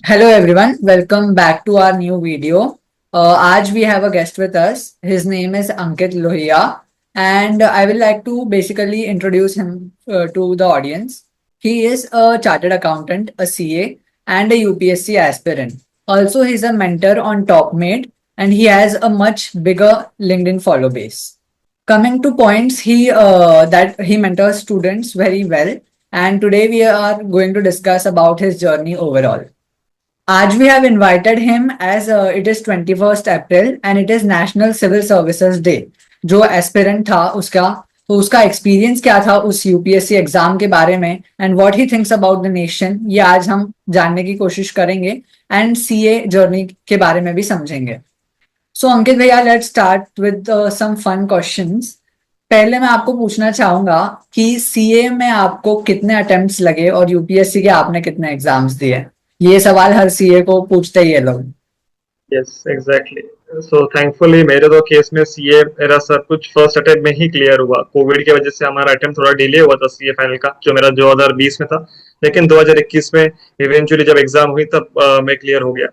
Hello everyone, welcome back to our new video. आज we have a guest with us. His name is Ankit Lohia, and I will like to basically introduce him to the audience. He is a chartered accountant, a CA, and a UPSC aspirant. Also, he's a mentor on TopMate, and he has a much bigger LinkedIn follow base. Coming to points, he mentors students very well, and today we are going to discuss about his journey overall. आज we have invited him as it is 21st April and it is National Civil Services Day. जो aspirant था उसका तो उसका experience क्या था उस UPSC exam के बारे में and what he thinks about the nation, ये आज हम जानने की कोशिश करेंगे एंड सीए जर्नी के बारे में भी समझेंगे. सो अंकित भैया, let's start with some fun questions. पहले मैं आपको पूछना चाहूंगा कि सीए में आपको कितने अटेम्प्ट्स लगे और यूपीएससी के आपने कितने एग्जाम्स दिए. ये सवाल हर सीए को पूछते ही है लोग. Yes exactly. सो थैंकफुली मेरे तो केस में सीए मेरा सब कुछ फर्स्ट अटेम्प्ट में ही क्लियर हुआ. कोविड की वजह से हमारा अटेम्प्ट थोड़ा डिले हुआ था सीए फाइनल का, जो मेरा 2020 में था, लेकिन 2021 में इवेंचुअली जब एग्जाम हुई तब मैं क्लियर हो गया.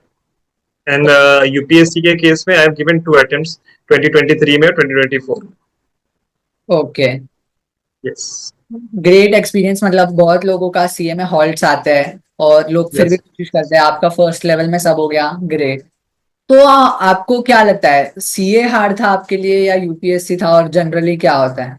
एंड यूपीएससी के केस में आई हैव गिवन 2 अटेम्प्ट्स, 2023 में और 2024. Okay, yes. Great experience. मतलब बहुत लोगों का सीए में हॉल्ट्स आते हैं और लोग फिर भी यस. कोशिश करते हैं. आपका फर्स्ट लेवल में सब हो गया, ग्रेट. तो आपको क्या लगता है, सीए हार्ड था आपके लिए या यूपीएससी था, और जनरली क्या होता है?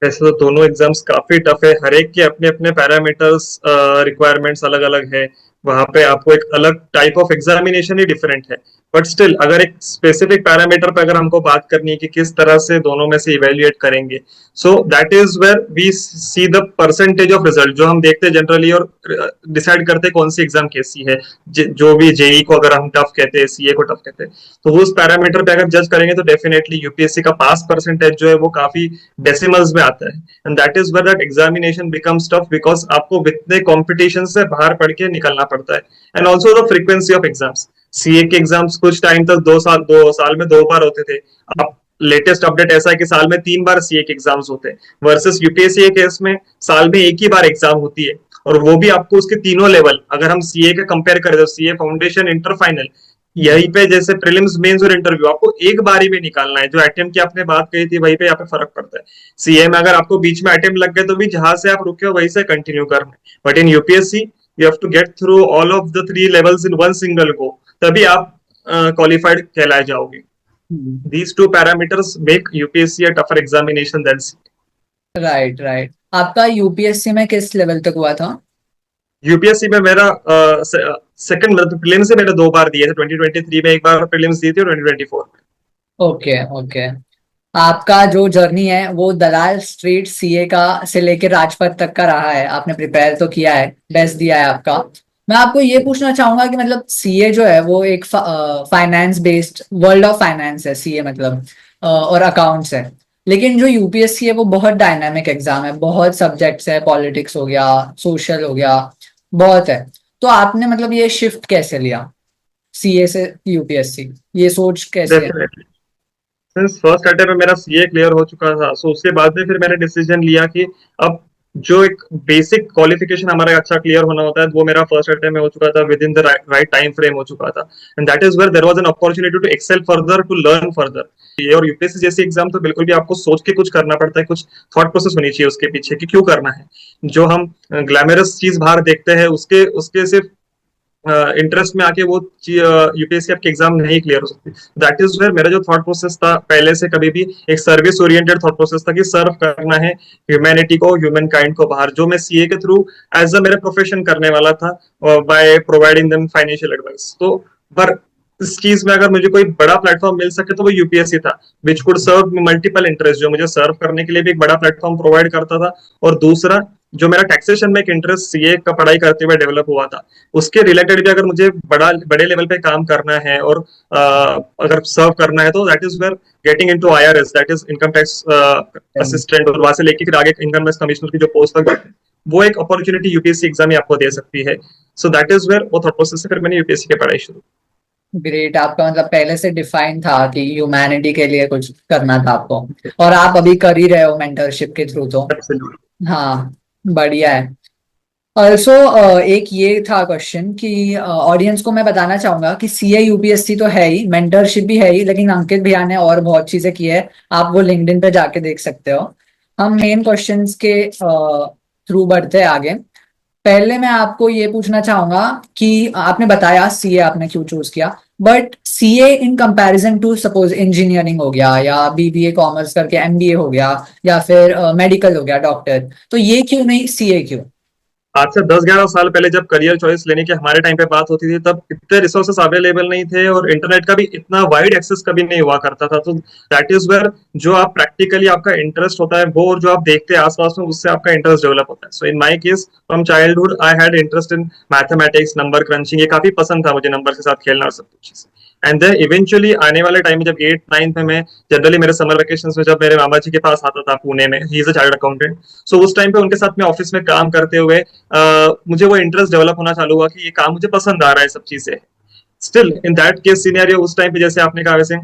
वैसे तो दोनों एग्जाम्स काफी टफ है, हर एक के अपने अपने पैरामीटर्स रिक्वायरमेंट्स अलग अलग है. वहां पे आपको एक अलग type of examination he different है. बट स्टिल अगर एक स्पेसिफिक पैरामीटर पे अगर हमको बात करनी है कि किस तरह से दोनों में से इवेल्युएट करेंगे, so that is where we see the percentage of result जो हम देखते हैं जनरली, और डिसाइड करते हैं कौन सी एग्जाम कैसी है. जो भी जेई को अगर हम टफ कहते हैं, सीए को टफ कहते हैं, तो उस पैरामीटर पे अगर जज करेंगे तो डेफिनेटली यूपीएससी का पास परसेंटेज जो है वो काफी डेसिमल्स में आता है. And that is where that examination becomes tough, because आपको इतने कॉम्पिटिशन से बाहर पढ़ के निकलना पड़ता है. And also the frequency of exams. CA के एग्जाम्स कुछ टाइम तक 2 साल में 2 बार होते थे. अब लेटेस्ट अपडेट ऐसा है कि साल में 3 बार सीए के एग्जाम्स होते हैं, वर्सेस यूपीएससी के केस में साल में एक ही बार एग्जाम होती है. और वो भी आपको उसके तीनों लेवल, अगर हम सीए के कंपेयर करें तो सीए फाउंडेशन, इंटर, फाइनल, यहीं पे जैसे प्रीलिम्स, मेंस और इंटरव्यू आपको एक बारी में निकालना है. जो अटेम्प्ट की आपने बात कही थी वहीं पे यहाँ पे फर्क पड़ता है. सीए में अगर आपको बीच में अटेम्प्ट लग गए तो भी जहां से आप रुके हो वहीं से कंटिन्यू करना है. But in UPSC you have to get through all of the 3 levels in one single go, तभी आप क्वालिफाइड कहलाए जाओगे. These 2 parameters make UPSC a tougher examination than CA. Right right. आपका यूपीएससी में किस लेवल तक हुआ था? यूपीएससी में मेरा सेकंड, मतलब प्रीलिम्स से मैंने 2 बार दिए थे. 2023 में एक बार प्रीलिम्स दी थी और 2024 में. Okay okay. आपका जो जर्नी है वो दलाल स्ट्रीट सीए का से लेकर राजपथ तक का रहा है. आपने प्रिपेयर तो किया है, बेस्ट दिया है आपका. मैं आपको ये पूछना चाहूंगा कि मतलब सीए जो है वो एक finance based world of finance है सीए, मतलब और अकाउंट्स है. लेकिन जो यूपीएससी है वो बहुत डायनामिक एग्जाम है, बहुत सब्जेक्ट्स है, पॉलिटिक्स हो गया, सोशल हो गया, बहुत है. तो आपने मतलब ये शिफ्ट कैसे लिया सीए से यूपीएससी, ये सोच कैसे है? डेफिनेटली. सिंस फर्स्ट अटेम्प्ट में मेरा सीए क्लियर हो चुका था, सो उसके बाद में फिर मैंने डिसीजन लिया कि अब जो एक बेसिक क्वालिफिकेशन हमारा अच्छा क्लियर होना होता है वो मेरा फर्स्ट अटेम्प्ट में हो चुका था, within the right time frame हो चुका था. And that is where there was an opportunity to excel further, to learn further. ये और यूपीएससी जैसी एग्जाम तो बिल्कुल भी आपको सोच के कुछ करना पड़ता है, कुछ थॉट प्रोसेस होनी चाहिए उसके पीछे कि क्यों करना है. जो हम ग्लैमरस चीज बाहर देखते हैं उसके उसके सिर्फ इंटरेस्ट में आके वो यूपीएससी आपके एग्जाम नहीं क्लियर हो सकती. दैट इज वेयर मेरा जो थॉट प्रोसेस था पहले से कभी भी एक सर्विस ओरिएंटेड थॉट प्रोसेस था कि सर्व करना है ह्यूमैनिटी को, ह्यूमन काइंड को बाहर, जो मैं सीए के थ्रू एज अ मेरा प्रोफेशन करने वाला था, by providing them financial advice. तो पर इस चीज में अगर मुझे कोई बड़ा प्लेटफॉर्म मिल सके तो वो यूपीएससी था, which could serve multiple interest, जो मुझे सर्व करने के लिए भी एक बड़ा प्लेटफॉर्म प्रोवाइड करता था. और दूसरा, जो मेरा टैक्सेशन में एक इंटरेस्ट सीए का पढ़ाई करते हुए डेवलप हुआ था, उसके रिलेटेड भी अगर मुझे बड़े लेवल पे काम करना है और अगर सर्व करना है, तो that is where getting into IRS, that is income tax assistant, और वहां से लेके फिर आगे इनकम टैक्स कमिश्नर की जो पोस्ट तक जाते हैं, वो एक अपॉर्चुनिटी यूपीएससी एग्जाम ही आपको दे सकती है. सो दैट इज वेयर वो थॉट प्रोसेस से फिर मैंने यूपीएससी की पढ़ाई शुरू. ग्रेट. आपका मतलब पहले से डिफाइन था कि ह्यूमैनिटी के लिए कुछ करना था आपको, और आप अभी कर ही रहे हो मेंटरशिप के थ्रू तो. एब्सोल्युटली. हाँ, बढ़िया है. ऑल्सो एक ये था क्वेश्चन कि ऑडियंस को मैं बताना चाहूंगा कि सीए यूपीएससी तो है ही, मेंटरशिप भी है ही, लेकिन अंकित भैया ने और बहुत चीजें की है। आप वो लिंक्डइन पे जाके देख सकते हो। हम मेन क्वेश्चंस के थ्रू बढ़ते हैं आगे। पहले मैं आपको ये पूछना चाहूंगा कि आपने बताया सीए आपने क्यों चूज किया, but CA in comparison to suppose engineering हो गया या बीबीए कॉमर्स करके एमबीए हो गया या फिर मेडिकल हो गया डॉक्टर, तो ये क्यों नहीं, सीए क्यों? आज से 10-11 साल पहले जब करियर चॉइस लेने की हमारे टाइम पे बात होती थी, तब इतने रिसोर्सेस अवेलेबल नहीं थे और इंटरनेट का भी इतना वाइड एक्सेस कभी नहीं हुआ करता था। तो दैट इज वेयर जो आप प्रैक्टिकली आपका इंटरेस्ट होता है वो, और जो आप देखते हैं आसपास में, उससे आपका इंटरेस्ट डेवलप होता है। So in my case from childhood I had interest in mathematics, number crunching, ये काफी पसंद था मुझे, नंबर के साथ खेलना और सब कुछ। एंड देन इवेंचुअली आने वाले टाइम में जब 8th 9th में मैं जनरली मेरे समर वेकेशन में जब मेरे मामा जी के पास आता था पुणे में, he is a chartered accountant. So उस टाइम पे उनके साथ में ऑफिस में काम करते हुए मुझे वो इंटरेस्ट डेवलप होना चालू हुआ कि ये काम मुझे पसंद आ रहा है, सब चीजें। Still in that case scenario उस टाइम पे जैसे आपने कहा वैसे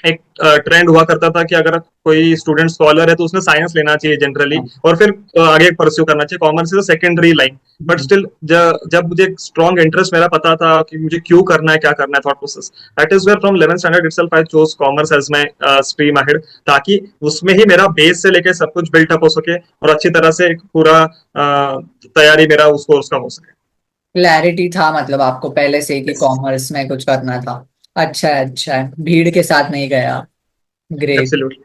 एक ट्रेंड हुआ करता था कि अगर कोई स्टूडेंट स्कॉलर है तो उसने साइंस लेना चाहिए जनरली, हाँ। और फिर आगे परस्यू करना चाहिए, commerce is secondary line. But still जब मुझे स्ट्रॉन्ग इंटरेस्ट मेरा पता था कि मुझे क्यों करना है, क्या करना है, thought process, that is where from 11th standard itself I chose commerce as my stream ahead, ताकि उसमें ही मेरा बेस से लेके सब कुछ बिल्ट अप हो सके और अच्छी तरह से एक पूरा तैयारी मेरा उस कोर्स का हो सके। क्लैरिटी था मतलब आपको पहले से ही कि यस, कॉमर्स में कुछ करना था। अच्छा है, अच्छा है, भीड़ के साथ नहीं गया। ग्रेट। एब्सोल्युटली।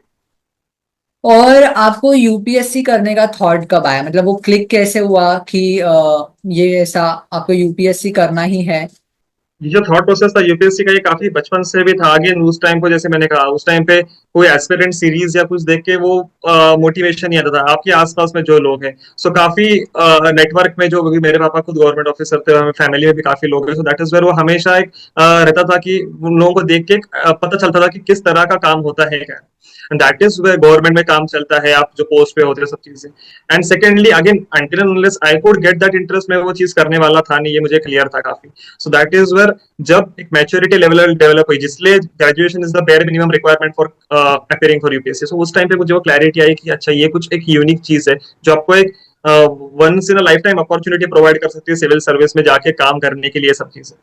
और आपको यूपीएससी करने का थॉट कब आया, मतलब वो क्लिक कैसे हुआ कि ये ऐसा आपको यूपीएससी करना ही है? ये जो थॉट प्रोसेस था यूपीएससी का, ये काफी बचपन से भी था। आगे उस टाइम को जैसे मैंने कहा, उस टाइम पे कोई एस्पिरेंट सीरीज या कुछ देख के वो मोटिवेशन नहीं आता था। आपके आसपास में जो लोग हैं, सो काफी नेटवर्क में जो भी, मेरे पापा खुद गवर्नमेंट ऑफिसर थे, हमें फैमिली में भी काफी लोग हैं, सो दैट इज वेयर वो हमेशा एक रहता था कि उन लोगों को देख के पता चलता था कि किस तरह का काम होता है क्या। And that is where government में काम चलता है, आप जो पोस्ट पे होते हैं, सब चीजें। And secondly again until and unless I could get that interest, मैं वो चीज करने वाला था नहीं, ये मुझे क्लियर था काफी। सो दैट इज वेयर जब एक मैच्योरिटी लेवल डेवलप हुई, जिसलिए graduation is the bare minimum requirement for appearing for UPSC, so उस टाइम पे मुझे वो क्लैरिटी आई कि अच्छा, ये कुछ एक यूनिक चीज है जो आपको एक once in a lifetime opportunity provide कर सकती है सिविल सर्विस में जाके काम करने के लिए, सब चीजें।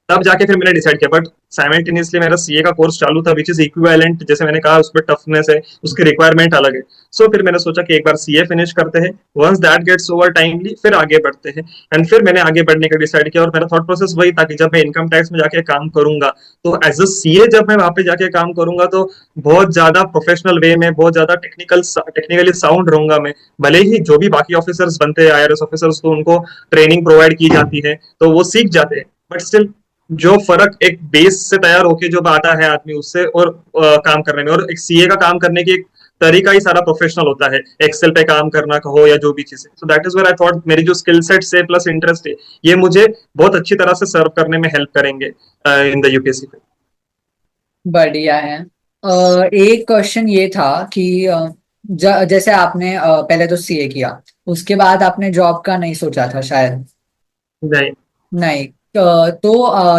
तब जाके फिर मैंने डिसाइड किया। बट साइमल्टेनियसली मेरा सीए का कोर्स चालू था, विच इज इक्विवेलेंट, जैसे मैंने कहा उसमें टफनेस है, उसकी रिक्वायरमेंट अलग है। सो फिर मैंने सोचा कि एक बार सीए फिनिश करते हैं, once that gets over timely फिर आगे बढ़ते हैं। एंड फिर मैंने आगे बढ़ने का डिसाइड किया, और मेरा थॉट प्रोसेस वही था कि जब मैं इनकम टैक्स में जाके काम करूंगा, तो एज अ सीए जब मैं वहां पे जाके काम करूंगा तो बहुत ज्यादा प्रोफेशनल वे में, बहुत ज्यादा टेक्निकली साउंड रहूंगा मैं। भले ही जो भी बाकी ऑफिसर्स बनते हैं, आईआरएस ऑफिसर्स, तो उनको ट्रेनिंग प्रोवाइड की जाती है तो वो सीख जाते हैं, बट स्टिल जो फर्क एक बेस से तैयार होके जो आता है आदमी उससे, और काम करने में, और एक सीए का काम करने की एक तरीका ही सारा प्रोफेशनल होता है, एक्सेल पे काम करना कहो या जो भी चीजें। So that is where I thought मेरी जो स्किल सेट से प्लस इंटरेस्ट है, ये मुझे बहुत अच्छी तरह से सर्व करने में हेल्प करेंगे इन द यूपीएससी पे। बढ़िया है। एक क्वेश्चन ये था कि जैसे आपने पहले तो सीए किया, उसके बाद आपने जॉब का नहीं सोचा था शायद? नहीं, नहीं। तो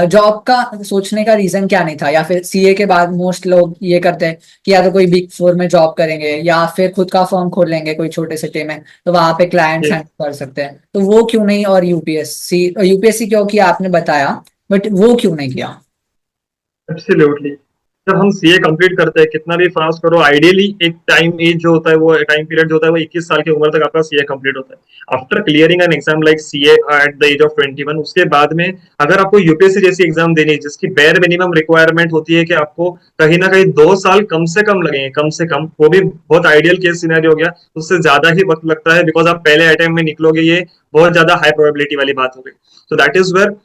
जॉब का सोचने का रीजन क्या नहीं था, या फिर सीए के बाद मोस्ट लोग ये करते हैं कि या तो कोई बिग फोर में जॉब करेंगे या फिर खुद का फर्म खोल लेंगे कोई छोटे सिटी में, तो वहां पे क्लाइंट्स ये हैंडल कर सकते हैं, तो वो क्यों नहीं? और यूपीएससी, यूपीएससी क्यों किया आपने बताया, बट वो क्यों नहीं किया? एब्सोल्युटली। जब हम सीए कंप्लीट करते हैं, कितना भी फास्ट करो, आइडियली एक टाइम एज जो होता है, वो टाइम पीरियड जो होता है, वो 21 साल की उम्र तक आपका सीए कंप्लीट होता है। After clearing an exam like CA at the age of 21, उसके बाद में अगर आपको यूपीएससी जैसी एग्जाम देनी है, जिसकी बेयर मिनिमम रिक्वायरमेंट होती है कि आपको कहीं ना कहीं 2 साल कम से कम लगेंगे, कम से कम, वो भी बहुत आइडियल केस सिनेरियो हो गया, उससे ज्यादा ही वक्त लगता है, बिकॉज आप पहले अटेम्प्ट में निकलोगे, ये बहुत ज्यादा हाई प्रोबेबिलिटी वाली बात हो गई। तो दैट इज वेयर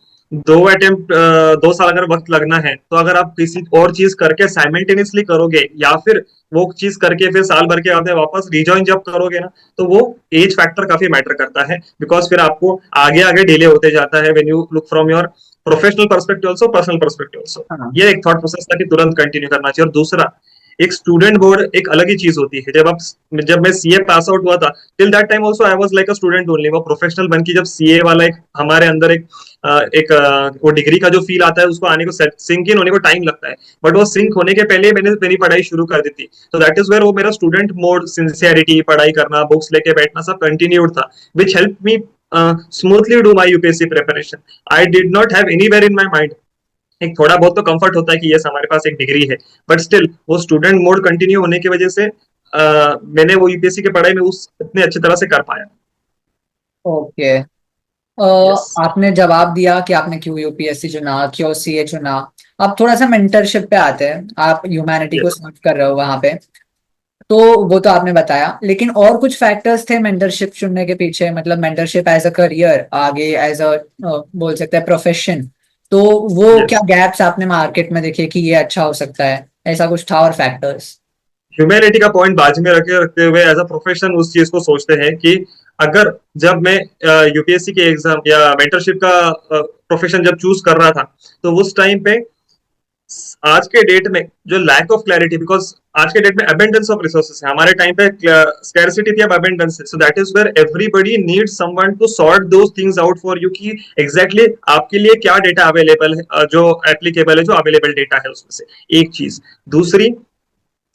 2 अटेम्प्ट, 2 साल अगर वक्त लगना है, तो अगर आप किसी और चीज करके साइमल्टेनियसली करोगे, या फिर वो चीज करके फिर साल भर के आपने वापस रिजॉइन जब करोगे ना, तो वो एज फैक्टर काफी मैटर करता है, बिकॉज फिर आपको आगे आगे डिले होते जाता है, when you look from your professional perspective also, personal perspective also. हाँ। ये एक थॉट प्रोसेस था कि तुरंत कंटिन्यू करना चाहिए। और दूसरा, एक स्टूडेंट बोर्ड एक अलग ही चीज होती है। जब मैं सीए पास आउट हुआ था, till that time also I was like a student only. वो प्रोफेशनल बन की जब सीए वाला एक हमारे अंदर वो डिग्री का जो फील आता है, उसको आने को, सिंक इन होने को टाइम लगता है। बट वो सिंक होने के पहले मैंने मेरी पढ़ाई शुरू कर दी थी। तो दैट इज वेयर वो मेरा स्टूडेंट मोड, सिंसियरिटी, पढ़ाई करना, बुक्स लेके बैठना, सब कंटिन्यूड था, which help me smoothly do my UPSC preparation. I did not have anywhere in my mind. एक थोड़ा बहुत तो कंफर्ट होता है कि यस हमारे पास एक डिग्री है, बट स्टिल वो स्टूडेंट मोड कंटिन्यू होने की वजह से मैंने वो यूपीएससी की पढ़ाई में उस इतने अच्छी तरह से कर पाया. ओके। यस. आपने जवाब दिया कि आपने क्यों यूपीएससी चुना, क्यों सीए चुना। अब थोड़ा सा मेंटरशिप पे आते हैं। आप ह्यूमैनिटी को यस. सर्व कर रहे हो वहां पे, तो वो तो आपने बताया, लेकिन और कुछ फैक्टर्स थे मेंटरशिप चुनने के पीछे, मतलब मेंटरशिप एज अ करियर, आगे एज अ बोल सकते हैं प्रोफेशन, तो वो क्या यस. गैप्स आपने मार्केट में देखे कि ये अच्छा हो सकता है, ऐसा कुछ था और फैक्टर्स? ह्यूमैनिटी का पॉइंट बाजू में रखते हुए एज अ प्रोफेशन उस चीज को सोचते हैं कि अगर जब मैं यूपीएससी के एग्जाम या मेंटरशिप का प्रोफेशन जब चूज कर रहा था, तो उस टाइम पे आज के डेट में जो लैक ऑफ क्लैरिटी, बिकॉज आज के डेट में अबेंडेंस ऑफ रिसोर्सेस है, हमारे टाइम पे स्कैरसिटी थी, अब अबेंडेंस है. So that is where everybody needs someone to sort those things out for you कि एग्जैक्टली आपके लिए क्या डेटा अवेलेबल है, जो एप्लीकेबल है, जो अवेलेबल डेटा है उसमें से एक चीज. दूसरी,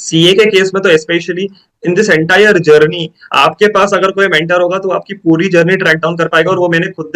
सीए के केस में तो specially in this entire journey आपके पास अगर कोई मेंटर होगा तो आपकी पूरी जर्नी ट्रैक डाउन कर पाएगा, और वो मैंने खुद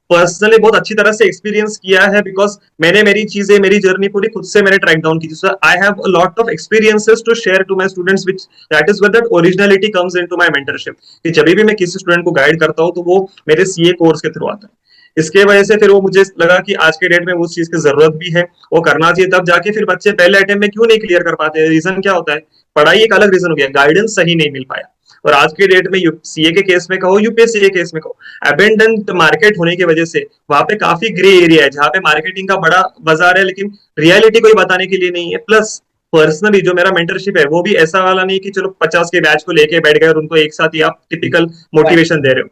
पर्सनली बहुत अच्छी तरह से एक्सपीरियंस किया है, बिकॉज मैंने मेरी चीजें, मेरी जर्नी पूरी खुद से मैंने ट्रैक डाउन की थी. So I have a lot of experiences to share to my students, which that is where that originality comes into my mentorship, कि जब भी मैं किसी स्टूडेंट को गाइड करता हूँ तो वो मेरे सीए कोर्स के थ्रू आता है. इसके वजह से फिर वो मुझे लगा कि आज के डेट में उस चीज की जरूरत भी है, वो करना चाहिए. तब जाके फिर बच्चे पहले अटेम्प्ट में क्यों नहीं क्लियर कर पाते, रीजन क्या होता है? पढ़ाई एक अलग रीजन हो गया, गाइडेंस सही नहीं मिल पाया. और आज के डेट में सीए के केस में कहो, यूपीएससी के केस में कहो, अबेंडेंट मार्केट होने की वजह से वहां पे काफी ग्रे एरिया है, जहां पे मार्केटिंग का बड़ा बाजार है, लेकिन रियलिटी कोई बताने के लिए नहीं है. प्लस पर्सनली जो मेरा मेंटरशिप है वो भी ऐसा वाला नहीं कि चलो 50 के बैच को लेके बैठ गए और उनको एक साथ ही आप टिपिकल मोटिवेशन दे रहे हो.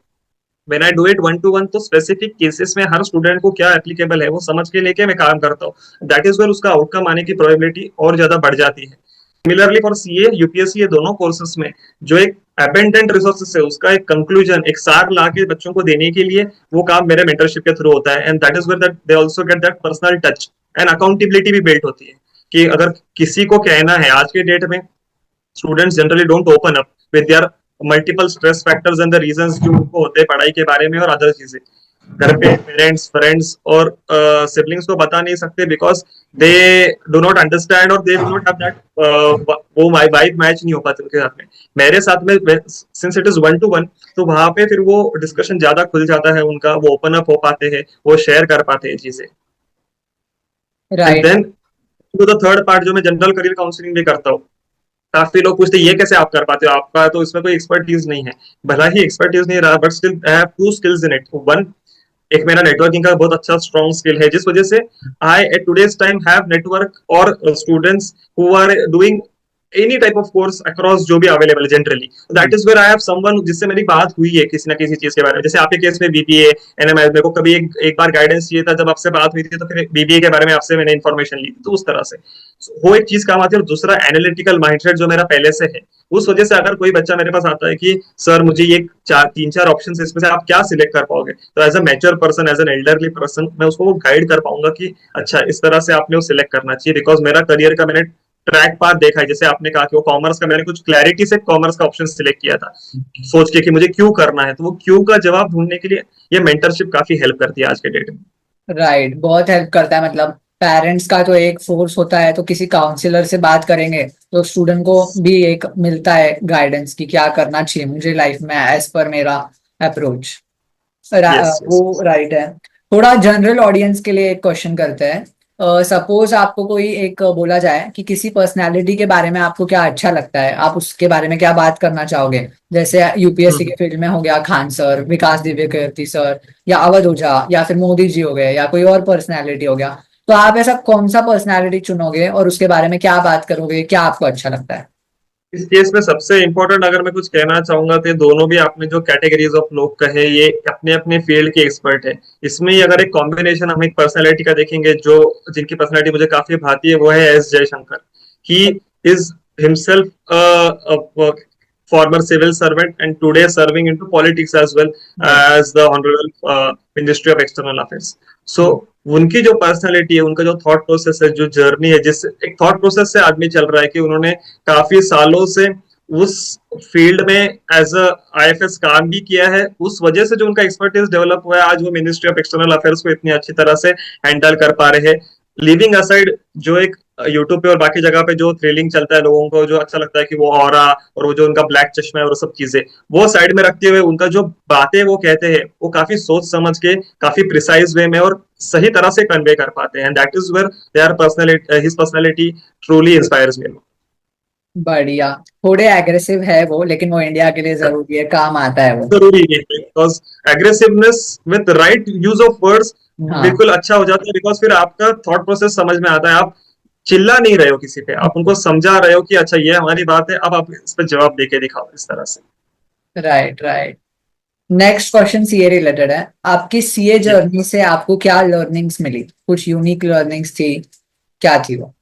When I do it one to one, तो स्पेसिफिक केसेस में हर स्टूडेंट को क्या एप्लीकेबल है वो समझ के लेके मैं काम करता हूँ. दैट इज वेयर उसका आउटकम आने की प्रोबेबिलिटी और ज्यादा बढ़ जाती है. सिमिलरली फॉर सीए, यूपीएससी, ये दोनों कोर्सेस में जो एक अबेंडेंट रिसोर्सेस है उसका एक कंक्लूजन, एक सार ला के बच्चों को देने के लिए वो काम मेरे मेंटरशिप के थ्रू होता है. And that is where that they also get that personal touch and accountability भी बिल्ड होती है, कि अगर किसी को कहना है, आज के डेट में students generally don't open up with their multiple stress factors and the reasons जो उनको होते हैं पढ़ाई के बारे में और अदर चीजें. घर पे पेरेंट्स, फ्रेंड्स और सिबलिंग्स को बता नहीं सकते, because they do not understand और they do not have that, वो वाइब मैच नहीं हो पाती उनके साथ में. मेरे साथ में since it is one to one, तो वहां पे फिर वो डिस्कशन ज्यादा खुल जाता है उनका, वो ओपन अप हो पाते हैं, वो शेयर कर पाते हैं चीजें. And right. Then to the third part, जो मैं जनरल करियर काउंसलिंग भी करता हूँ. काफी लोग पूछते हैं ये कैसे आप कर पाते हो, आपका तो इसमें कोई एक्सपर्टीज नहीं है. भला ही एक्सपर्टीज नहीं रहा, but still I have to skills in it. One, एक मेरा नेटवर्किंग का बहुत अच्छा स्ट्रॉन्ग स्किल है, जिस वजह से I at today's time have network और students who are doing any type of course across जो भी अवेलेबल है generally. That is where I have someone जिससे मेरी बात हुई है किसी ना किसी चीज के बारे में. जैसे आपके केस में बीबीए, एनएमएल, मेरे को कभी एक बार गाइडेंस चाहिए था, जब आपसे बात हुई थी तो फिर बीबीए के बारे में आपसे मैंने इन्फॉर्मेशन ली थी. तो उस तरह से वो एक चीज काम आती है. और दूसरा, एनालिटिकल माइंडसेट जो मेरा पहले से है, उस वजह से अगर कोई बच्चा मेरे पास आता है कि सर मुझे ये तीन चार ऑप्शन इसमें से आप क्या सिलेक्ट कर पाओगे, तो as a mature person, as an elderly person, मैं उसको गाइड कर पाऊंगा कि अच्छा इस तरह से आपने वो सिलेक्ट करना चाहिए. बिकॉज मेरा करियर का मैंने ट्रैक पाथ देखा है. जैसे आपने कहा कि वो कॉमर्स का, मैंने कुछ क्लैरिटी से कॉमर्स का ऑप्शन सिलेक्ट किया था, सोच के कि मुझे क्यों करना है. तो वो क्यों का जवाब ढूंढने के लिए ये मेंटरशिप काफी हेल्प करती है आज के डेट में. राइट, बहुत हेल्प करता है। मतलब पेरेंट्स का तो एक फोर्स होता है, तो किसी काउंसलर से बात करेंगे तो स्टूडेंट को भी एक मिलता है गाइडेंस कि क्या करना चाहिए मुझे लाइफ में एज पर मेरा अप्रोच। यस. यस. वो राइट है। थोड़ा जनरल ऑडियंस के लिए एक क्वेश्चन करते हैं। सपोज आपको कोई एक बोला जाए कि किसी पर्सनालिटी के बारे में आपको क्या अच्छा लगता है, आप उसके बारे में क्या बात करना चाहोगे? जैसे यूपीएससी के फील्ड में हो गया खान सर, विकास दिव्य कीर्ति सर, या अवध ओझा, या फिर मोदी जी हो गए, या कोई और पर्सनालिटी हो गया, तो आप ऐसा कौन सा पर्सनालिटी चुनोगे और उसके बारे में क्या बात करोगे, क्या आपको अच्छा लगता है? इस केस में सबसे इंपॉर्टेंट अगर मैं कुछ कहना चाहूंगा तो दोनों भी आपने जो कैटेगरीज ऑफ लोग कहे, ये अपने अपने फील्ड के एक्सपर्ट है. इसमें ही अगर एक कॉम्बिनेशन हम एक पर्सनैलिटी का देखेंगे, जो जिनकी पर्सनैलिटी मुझे काफी भाती है, वो है S Jaishankar. He is himself former civil servant and today serving into politics as well as the honorable ministry of external affairs. So उनकी जो पर्सनालिटी है, उनका जो थॉट प्रोसेस है, जो जर्नी है, जिस एक थॉट प्रोसेस से आदमी चल रहा है कि उन्होंने काफी सालों से उस फील्ड में एज अ आईएफएस काम भी किया है, उस वजह से जो उनका एक्सपर्टीज डेवलप हुआ है, आज वो मिनिस्ट्री ऑफ एक्सटर्नल अफेयर्स को इतनी अच्छी तरह से हैंडल कर पा रहे हैं। लिविंग असाइड जो एक यूट्यूब पे और बाकी जगह पे जो थ्रिलिंग चलता है, लोगों को जो अच्छा लगता है कि वो ऑरा और वो जो उनका ब्लैक चश्मा है और सब चीजें, वो साइड में रखते हुए उनका जो बातें वो कहते हैं वो काफी सोच समझ के, काफी प्रिसाइज वे में और सही तरह से कन्वे कर पाते हैं। That is where their personality, his personality truly inspires me. बढ़िया। थोड़े एग्रेसिव है वो, लेकिन वो इंडिया के लिए जरूरी है, काम आता है वो। जरूरी नहीं है, because aggressiveness with right use of words हाँ। बिल्कुल अच्छा हो जाता है, बिकॉज फिर आपका थॉट प्रोसेस समझ में आता है। आप चिल्ला नहीं रहे हो किसी पे, आप उनको समझा रहे हो कि अच्छा ये हमारी बात है, अब आप इस पे जवाब देके दिखाओ इस तरह से। Right, right. Next question CA related है। आपकी सीए जर्नी से आपको क्या लर्निंग्स मिली? कुछ यूनिक लर्निंग्स थी? क्या थी वो?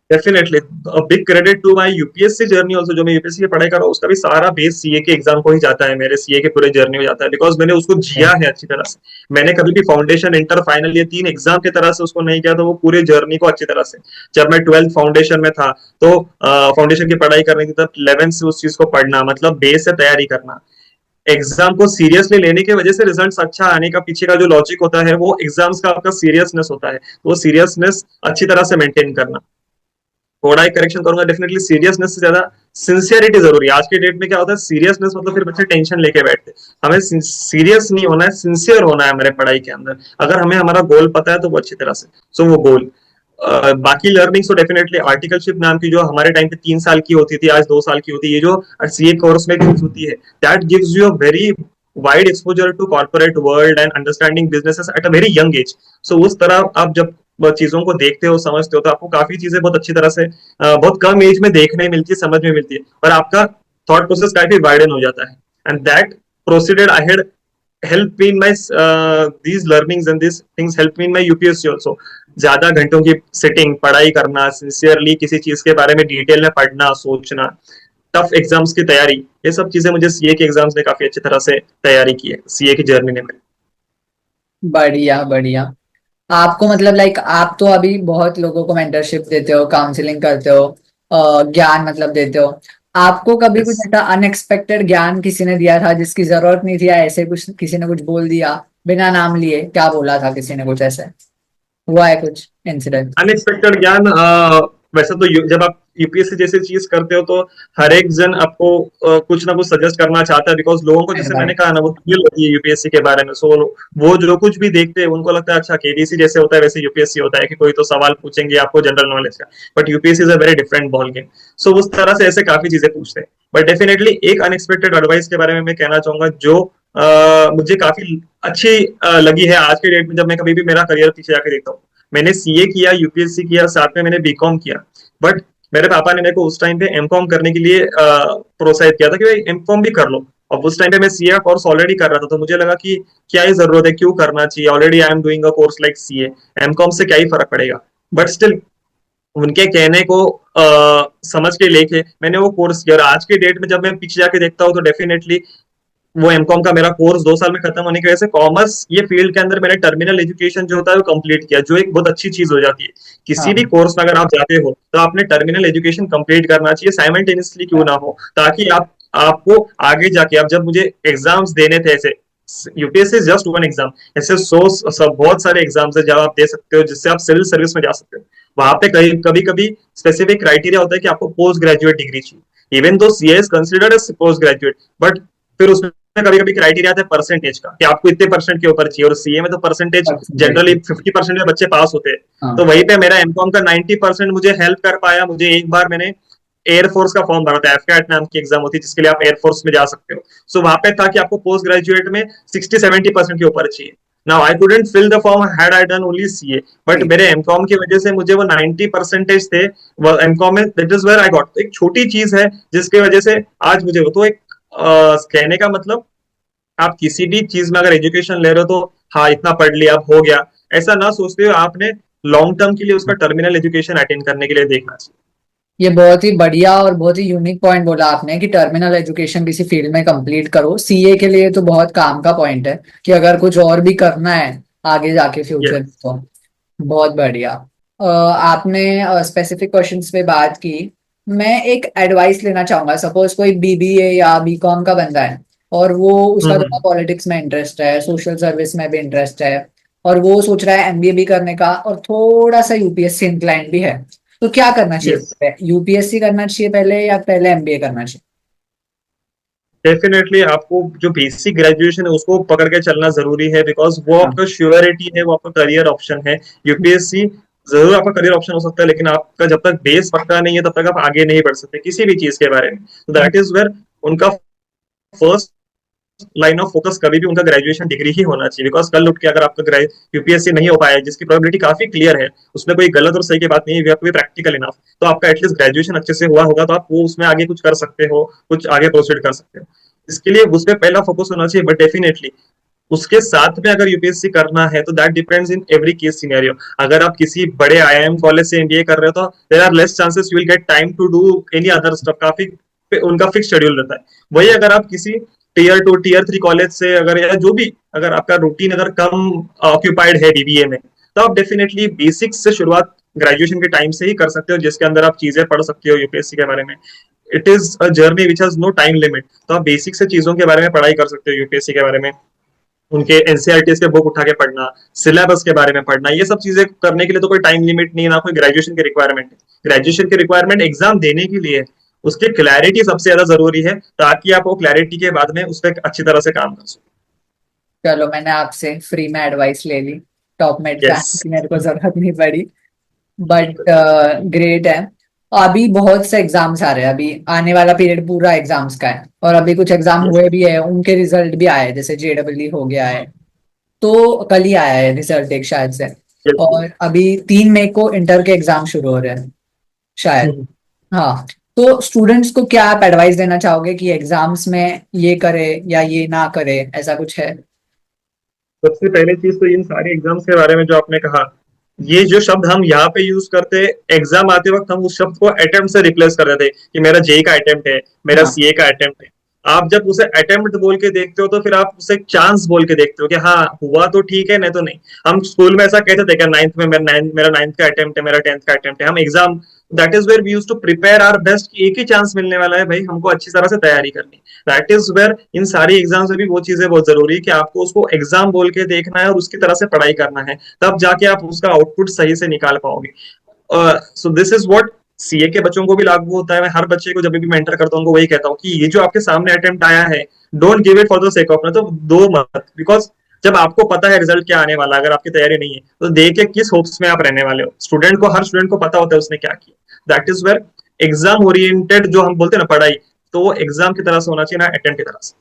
Definitely big credit to my UPSC journey also. जो मैं यूपीएससी की पढ़ाई कर रहा हूँ उसका भी सारा बेस सीए के एग्जाम को ही जाता है, मेरे सीए के पूरे जर्नी में जाता है, बिकॉज मैंने उसको जिया है अच्छी तरह से। मैंने कभी भी फाउंडेशन, इंटर, फाइनल ये 3 एग्जाम की तरह से उसको नहीं किया, तो वो पूरे जर्नी को अच्छी तरह से। जब मैं 12th फाउंडेशन में था तो फाउंडेशन की पढ़ाई करनी थी, तब 11th से उस चीज को पढ़ना मतलब बेस से तैयारी करना, एग्जाम को सीरियसली लेने की वजह से रिजल्ट्स अच्छा आने का पीछे का जो लॉजिक होता है वो एग्जाम्स का आपका सीरियसनेस होता है, वो सीरियसनेस अच्छी तरह से मेंटेन करना। थोड़ा एक करेक्शन करूंगा, डेफिनेटली सीरियसनेस से ज्यादा सिंसियरिटी जरूरी है। आज के डेट में क्या होता है, सीरियसनेस मतलब फिर बच्चे टेंशन लेके बैठते। हमें सीरियस नहीं होना है, सिंसियर होना है हमारे पढ़ाई के अंदर। अगर हमें हमारा गोल पता है तो वो अच्छी तरह से, सो वो गोल। बाकी लर्निंग तो डेफिनेटली आर्टिकलशिप नाम की, जो हमारे टाइम पे 3 साल की होती थी, आज 2 साल की होती है, ये जो सीए कोर्स में यूज होती है, that gives you a very wide exposure to corporate world and understanding businesses at a very young age. So उस तरह आप जब चीजों को देखते हो, समझते हो, तो आपको काफी चीजें बहुत अच्छी तरह से बहुत कम एज में देखने मिलती है, समझ में मिलती है, और आपका थॉट प्रोसेस काफी वाइडन हो जाता है। And that proceeded ahead help me in my these learnings and these things help me in my UPSC also। ज्यादा घंटों की सिटिंग, पढ़ाई करना, सिंसियरली किसी चीज के बारे में डिटेल में पढ़ना, सोचना, टफ एग्जाम्स की तैयारी, ये सब चीजें मुझे सीए के एग्जाम्स ने काफी अच्छी तरह से तैयारी की है, सीए की जर्नी ने मेरी। बढ़िया, बढ़िया। आपको मतलब लाइक आप तो अभी बहुत लोगों को मेंटरशिप देते हो, काउंसलिंग करते हो, ज्ञान मतलब देते हो। आपको कभी कुछ यस। ऐसा अनएक्सपेक्टेड ज्ञान किसी ने दिया था जिसकी जरूरत नहीं थी, या ऐसे कुछ किसी ने कुछ बोल दिया बिना नाम लिए? क्या बोला था किसी ने कुछ ऐसे? हुआ है कुछ इंसिडेंट? अनएक्सपेक्टेड ज्ञान, वैसे तो जब आप यूपीएससी जैसी चीज करते हो तो हर एक जन आपको कुछ ना कुछ सजेस्ट करना चाहता है, बिकॉज लोगों को, जैसे मैंने कहा ना, वो फील होती है यूपीएससी के बारे में। सो वो जो कुछ भी देखते हैं उनको लगता है अच्छा केबीसी जैसे होता है वैसे यूपीएससी होता है, कि कोई तो सवाल पूछेंगे आपको जनरल नॉलेज का, but UPSC is a very different ball game. So उस तरह से ऐसे काफी चीजें पूछते हैं। बट डेफिनेटली एक अनएक्सपेक्टेड एडवाइस के बारे में मैं कहना चाहूंगा, जो मुझे काफी अच्छी लगी है आज के डेट में, जब मैं कभी भी मेरा करियर पीछे जाके देखता हूँ। मैंने सीए किया, यूपीएससी किया, साथ में मैंने बीकॉम किया, बट मेरे पापा ने मेरे को उस टाइम पे एमकॉम करने के लिए प्रोत्साहित किया था कि भाई एमकॉम भी कर लो। अब उस टाइम पे मैं सीए का कोर्स ऑलरेडी कर रहा था, तो मुझे लगा कि क्या ही जरूरत है, क्यों करना चाहिए, already I am doing a course like CA, MCom से क्या ही फर्क पड़ेगा। बट स्टिल उनके कहने को समझ के लेके मैंने वो कोर्स किया, और आज के डेट में जब मैं पीछे जाके देखता हूँ तो डेफिनेटली वो एमकॉम का मेरा कोर्स 2 साल में खत्म होने की वजह से कॉमर्स ये फील्ड के अंदर मैंने टर्मिनल एजुकेशन जो होता है वो कंप्लीट किया, जो एक बहुत अच्छी चीज हो जाती है। किसी भी हाँ। कोर्स में अगर आप जाते हो तो आपने टर्मिनल एजुकेशन कंप्लीट करना चाहिए, साइमल्टेनियसली क्यों ना हो, ताकि आप आपको आगे जाके, अब जब मुझे एग्जाम्स देने थे ऐसे, UPSC is just one exam, ऐसे सब बहुत सारे एग्जाम्स है जब आप दे सकते हो, जिससे आप सिविल सर्विस में जा सकते हो। वहां पे कभी कभी स्पेसिफिक क्राइटेरिया होता है कि आपको पोस्ट ग्रेजुएट डिग्री चाहिए, even though CA is considered as post graduate, but फिर उसमें कभी कभी क्राइटेरिया आता है परसेंटेज का, कि आपको इतने परसेंट के ऊपर चाहिए, और सीए में तो परसेंटेज जनरली 50% में बच्चे पास होते हैं। तो हाँ। वहीं पे मेरा एमकॉम का 90% मुझे हेल्प कर पाया। मुझे एक बार मैंने एयरफोर्स का फॉर्म भरा था, एफकैट नाम की एग्जाम होती है जिसके लिए आप एयरफोर्स में जा सकते हो। सो वहां पे था कि आपको पोस्ट ग्रेजुएट में 60-70% के ऊपर चाहिए। Now I couldn't fill the form had I done only CA, but मेरे एमकॉम की वजह से मुझे वो 90% थे वो एमकॉम में, that is where I got. एक छोटी चीज है जिसकी वजह से आज मुझे वो, तो एक कहने का मतलब, आप किसी भी चीज में अगर एजुकेशन ले रहे हो तो हाँ इतना पढ़ लिया अब हो गया, ऐसा ना सोचते हो, आपने लॉन्ग टर्म के लिए उसका टर्मिनल एजुकेशन अटेंड करने के लिए देखना चाहिए। ये बहुत ही बढ़िया और बहुत ही यूनिक पॉइंट बोला आपने कि टर्मिनल एजुकेशन किसी फील्ड में कंप्लीट करो। सीए के लिए तो बहुत काम का पॉइंट है कि अगर कुछ और भी करना है आगे जाके फ्यूचर में, यस। तो बहुत बढ़िया। आपने स्पेसिफिक क्वेश्चंस पे बात की। मैं एक एडवाइस लेना चाहूंगा। सपोज कोई बीबीए या बीकॉम का बंदा है और वो उसका थोड़ा हम्म। पॉलिटिक्स में इंटरेस्ट है, सोशल सर्विस में भी इंटरेस्ट है, और वो सोच रहा है एमबीए भी करने का, और थोड़ा सा यूपीएससी इंक्लाइंड भी है, तो क्या करना यस, चाहिए? यूपीएससी करना चाहिए पहले या पहले एमबीए करना चाहिए? डेफिनेटली आपको जो बेसिक ग्रेजुएशन है उसको पकड़ के चलना जरूरी है, बिकॉज वो हाँ। आपका श्योरिटी है, वो आपका करियर ऑप्शन है। यूपीएससी जरूर आपका करियर ऑप्शन हो सकता है, लेकिन आपका जब तक बेस पक्का नहीं है तब तक आप आगे नहीं बढ़ सकते किसी भी चीज के बारे में। तो दैट इज वेयर उनका फर्स्ट लाइन ऑफ फोकस कभी भी उनका ग्रेजुएशन डिग्री ही होना चाहिए। बिकॉज कल उठ के अगर आपका यूपीएससी नहीं हो पाया, जिसकी प्रोबेबिलिटी काफी क्लियर है, उसमें कोई गलत और सही की बात नहीं है, प्रैक्टिकल इनफ, तो आपका एटलीस्ट ग्रेजुएशन अच्छे से हुआ होगा तो आप वो उसमें आगे कुछ कर सकते हो, कुछ आगे प्रोसीड कर सकते हो। इसके लिए उस पर पहला फोकस होना चाहिए। बट डेफिनेटली उसके साथ में अगर यूपीएससी करना है तो that depends in every case scenario. अगर आप किसी बड़े आईआईएम कॉलेज से एमबीए कर रहे हो तो there are less chances you will get time to do any other stuff. काफी उनका फिक्स शेड्यूल रहता है। वही अगर आप किसी टीयर 2 टीयर 3 कॉलेज से अगर, या जो भी, अगर आपका रूटीन अगर कम ऑक्यूपाइड है बीबीए में, तो आप डेफिनेटली बेसिक्स से शुरुआत ग्रेजुएशन के टाइम से ही कर सकते हो, जिसके अंदर आप चीजें पढ़ सकते हो यूपीएससी के बारे में। It is a journey which has no time limit. तो आप बेसिक से चीजों के बारे में पढ़ाई कर सकते हो यूपीएससी के बारे में। उनके एनसीईआरटी के बुक उठा के पढ़ना, सिलेबस के बारे में पढ़ना, ये सब चीजें करने के लिए तो कोई टाइम लिमिट नहीं है, ना कोई ग्रेजुएशन की रिक्वायरमेंट है। ग्रेजुएशन की रिक्वायरमेंट एग्जाम देने के लिए, उसकी क्लैरिटी सबसे ज्यादा जरूरी है, ताकि आप वो क्लैरिटी के बाद में उस पर अच्छी तरह से काम कर सको। चलो, मैंने आपसे फ्री में एडवाइस ले ली। टॉप मेड का यस। की मेरे को जरूरत नहीं पड़ी। बट ग्रेट है। अभी बहुत से एग्जाम्स आ रहे हैं, अभी आने वाला पीरियड पूरा एग्जाम्स का है, और अभी कुछ एग्जाम यस। हुए भी है, उनके रिजल्ट भी आए हैं, जैसे जेडब्ल्यू हो गया है, तो कल ही आया है रिजल्ट एक शायद से। और अभी 3 मई को इंटर के एग्जाम शुरू हो रहे हैं शायद। हाँ। तो स्टूडेंट्स को क्या आप एडवाइस देना चाहोगे कि एग्जाम्स में ये करे या ये ना करे, ऐसा कुछ है? सबसे पहले चीज तो इन सारे एग्जाम्स के बारे में जो आपने कहा, ये जो शब्द हम यहाँ पे यूज करते, एग्जाम आते वक्त हम उस शब्द को अटेम्प्ट से रिप्लेस कर देते कि मेरा जेई का अटेम्प्ट है, मेरा हाँ। सीए का अटेम्प्ट है। आप जब उसे अटेम्प्ट बोल के देखते हो तो फिर आप उसे चांस बोल के देखते हो कि हाँ हुआ तो ठीक है, नहीं तो नहीं। हम स्कूल में ऐसा कहते थे कि नाइन्थ में मेरा नाइन्थ का अटेम्प्ट है, मेरा 10th का अटेम्प्ट है। हम exam, that is where we use to prepare our best कि एक ही चांस मिलने वाला है भाई, हमको अच्छी तरह से तैयारी करनी। दैट इज वेयर इन सारी एग्जाम्स में भी वो चीजें बहुत जरूरी है कि आपको उसको एग्जाम बोल के देखना है और उसकी तरह से पढ़ाई करना है, तब जाके आप उसका आउटपुट सही से निकाल पाओगे। So this is what CA के बच्चों को भी लागू होता है। मैं हर बच्चे को जब भी मेंटर करता हूँ उनको वही कहता हूँ कि ये जो आपके सामने अटेम्प्ट आया है, don't give it for the sake of, ना तो दो मत। बिकॉज जब आपको पता है रिजल्ट क्या आने वाला, अगर आपकी तैयारी नहीं है तो देख किस होप्स में आप रहने वाले हो। स्टूडेंट को, हर स्टूडेंट को पता होता है उसने क्या किया। That is where exam oriented जो हम बोलते हैं ना पढ़ाई, तो वो एग्जाम की तरह से होना चाहिए, ना अटेम्प्ट की तरह से।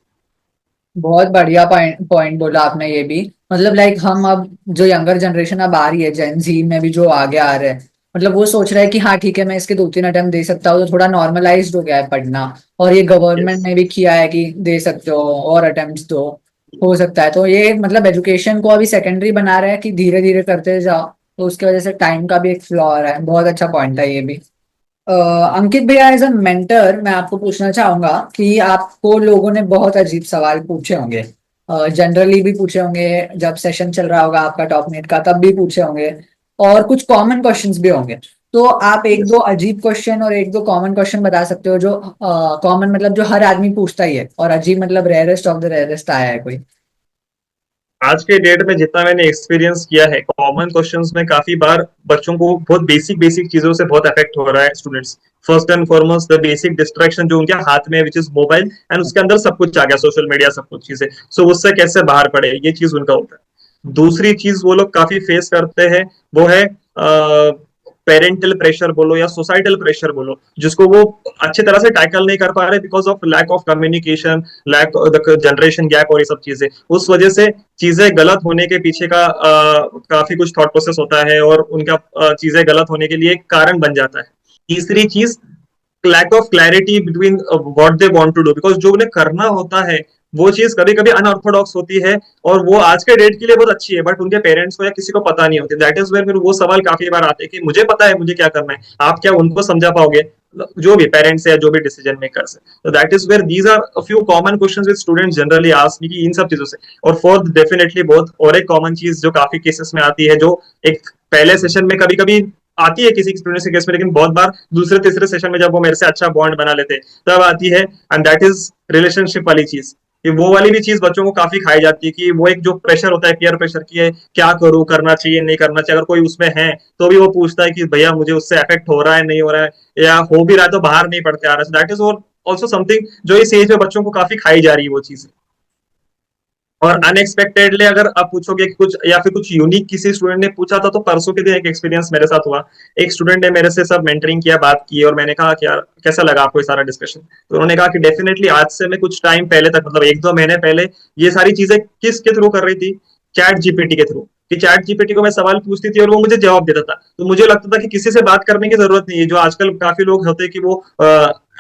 बहुत बढ़िया पॉइंट पॉइंट बोला आपने ये भी। मतलब लाइक हम अब जो यंगर जनरेशन अब आ रही है, जेन जी में भी जो आगे आ रहे हैं, मतलब वो सोच रहा है कि हाँ ठीक है, मैं इसके 2-3 अटेम्प्ट दे सकता हूँ, तो थोड़ा नॉर्मलाइज्ड हो गया है पढ़ना। और ये यस। गवर्नमेंट ने भी किया है कि दे सकते हो और अटेम्प्ट दो, हो सकता है। तो ये मतलब एजुकेशन को अभी सेकेंडरी बना रहा है कि धीरे धीरे करते जाओ, तो उसकी वजह से टाइम का भी एक फ्लॉ आ रहा है। बहुत अच्छा पॉइंट है ये भी। अंकित भैया, एज अ मेंटर मैं आपको पूछना चाहूंगा कि आपको लोगों ने बहुत अजीब सवाल पूछे होंगे, जनरली भी पूछे होंगे, जब सेशन चल रहा होगा आपका टॉपनेट का तब भी पूछे होंगे, और कुछ कॉमन क्वेश्चंस भी होंगे। तो आप एक यस। दो अजीब क्वेश्चन और एक दो कॉमन क्वेश्चन बता सकते हो, जो कॉमन मतलब जो हर आदमी पूछता ही है, और अजीब मतलब रेयरेस्ट ऑफ द रेयरेस्ट आया है कोई? आज के डेट में जितना मैंने एक्सपीरियंस किया है, कॉमन क्वेश्चंस में काफी बार बच्चों को बहुत बेसिक बेसिक चीजों से बहुत अफेक्ट हो रहा है students. First and foremost the basic distraction जो उनके हाथ में है, विच इज मोबाइल, एंड उसके अंदर सब कुछ आ गया, सोशल मीडिया, सब कुछ चीजें। सो उससे कैसे बाहर पड़े, ये चीज उनका होता है। दूसरी चीज वो लोग काफी फेस करते हैं, वो है पेरेंटल प्रेशर बोलो या सोसाइटल प्रेशर बोलो, जिसको वो अच्छी तरह से टैकल नहीं कर पा रहे because of lack of communication, lack generation gap और ये सब चीजें। उस वजह से चीजें गलत होने के पीछे का काफी कुछ थॉट प्रोसेस होता है, और उनका चीजें गलत होने के लिए एक कारण बन जाता है। तीसरी चीज, lack of clarity between what they want to do, because जो उन्हें करना होता है वो चीज कभी कभी अनऑर्थोडॉक्स होती है, और वो आज के डेट के लिए बहुत अच्छी है, बट उनके पेरेंट्स को या किसी को पता नहीं होती। दैट इज वेयर फिर वो सवाल काफी बार आते हैं कि मुझे पता है मुझे क्या करना है, आप क्या उनको समझा पाओगे, जो भी पेरेंट्स है या जो भी डिसीजन मेकर्स है। तो that is where these are a few common questions with students generally ask me कि इन सब चीजों से। और फोर्थ, डेफिनेटली बहुत और एक कॉमन चीज जो काफी केसेस में आती है, जो एक पहले सेशन में कभी कभी आती है किसी स्टूडेंट के केस में, लेकिन बहुत बार दूसरे तीसरे सेशन में जब वो मेरे से अच्छा बॉन्ड बना लेते हैं तब आती है, एंड दैट इज रिलेशनशिप वाली चीज। कि वो वाली भी चीज बच्चों को काफी खाई जाती है, कि वो एक जो प्रेशर होता है पीयर प्रेशर की है, क्या करूं, करना चाहिए नहीं करना चाहिए, अगर कोई उसमें है तो भी वो पूछता है कि भैया मुझे उससे अफेक्ट हो रहा है नहीं हो रहा है, या हो भी रहा है तो बाहर नहीं पढ़ते आ रहा है। दैट इज ऑल्सो समथिंग जो इस एज में बच्चों को काफी खाई जा रही है वो चीज। और अनएक्सपेक्टेडली अगर आप पूछोगे कि कुछ या फिर कुछ यूनिक किसी स्टूडेंट ने पूछा था, तो परसों के दिन एक एक्सपीरियंस मेरे साथ हुआ। एक स्टूडेंट ने मेरे से सब मेंटरिंग किया, बात की, और मैंने कहा कि यार कैसा लगा आपको ये सारा डिस्कशन। तो उन्होंने कहा कि डेफिनेटली आज से मैं कुछ टाइम पहले तक, मतलब 1-2 महीने पहले, ये सारी चीजें किसके थ्रू कर रही थी, चैट जीपीटी के थ्रू। कि चैट जीपीटी को मैं सवाल पूछती थी और वो मुझे जवाब देता था, तो मुझे लगता था कि किसी से बात करने की जरूरत नहीं है। जो आजकल काफी लोग होते हैं कि वो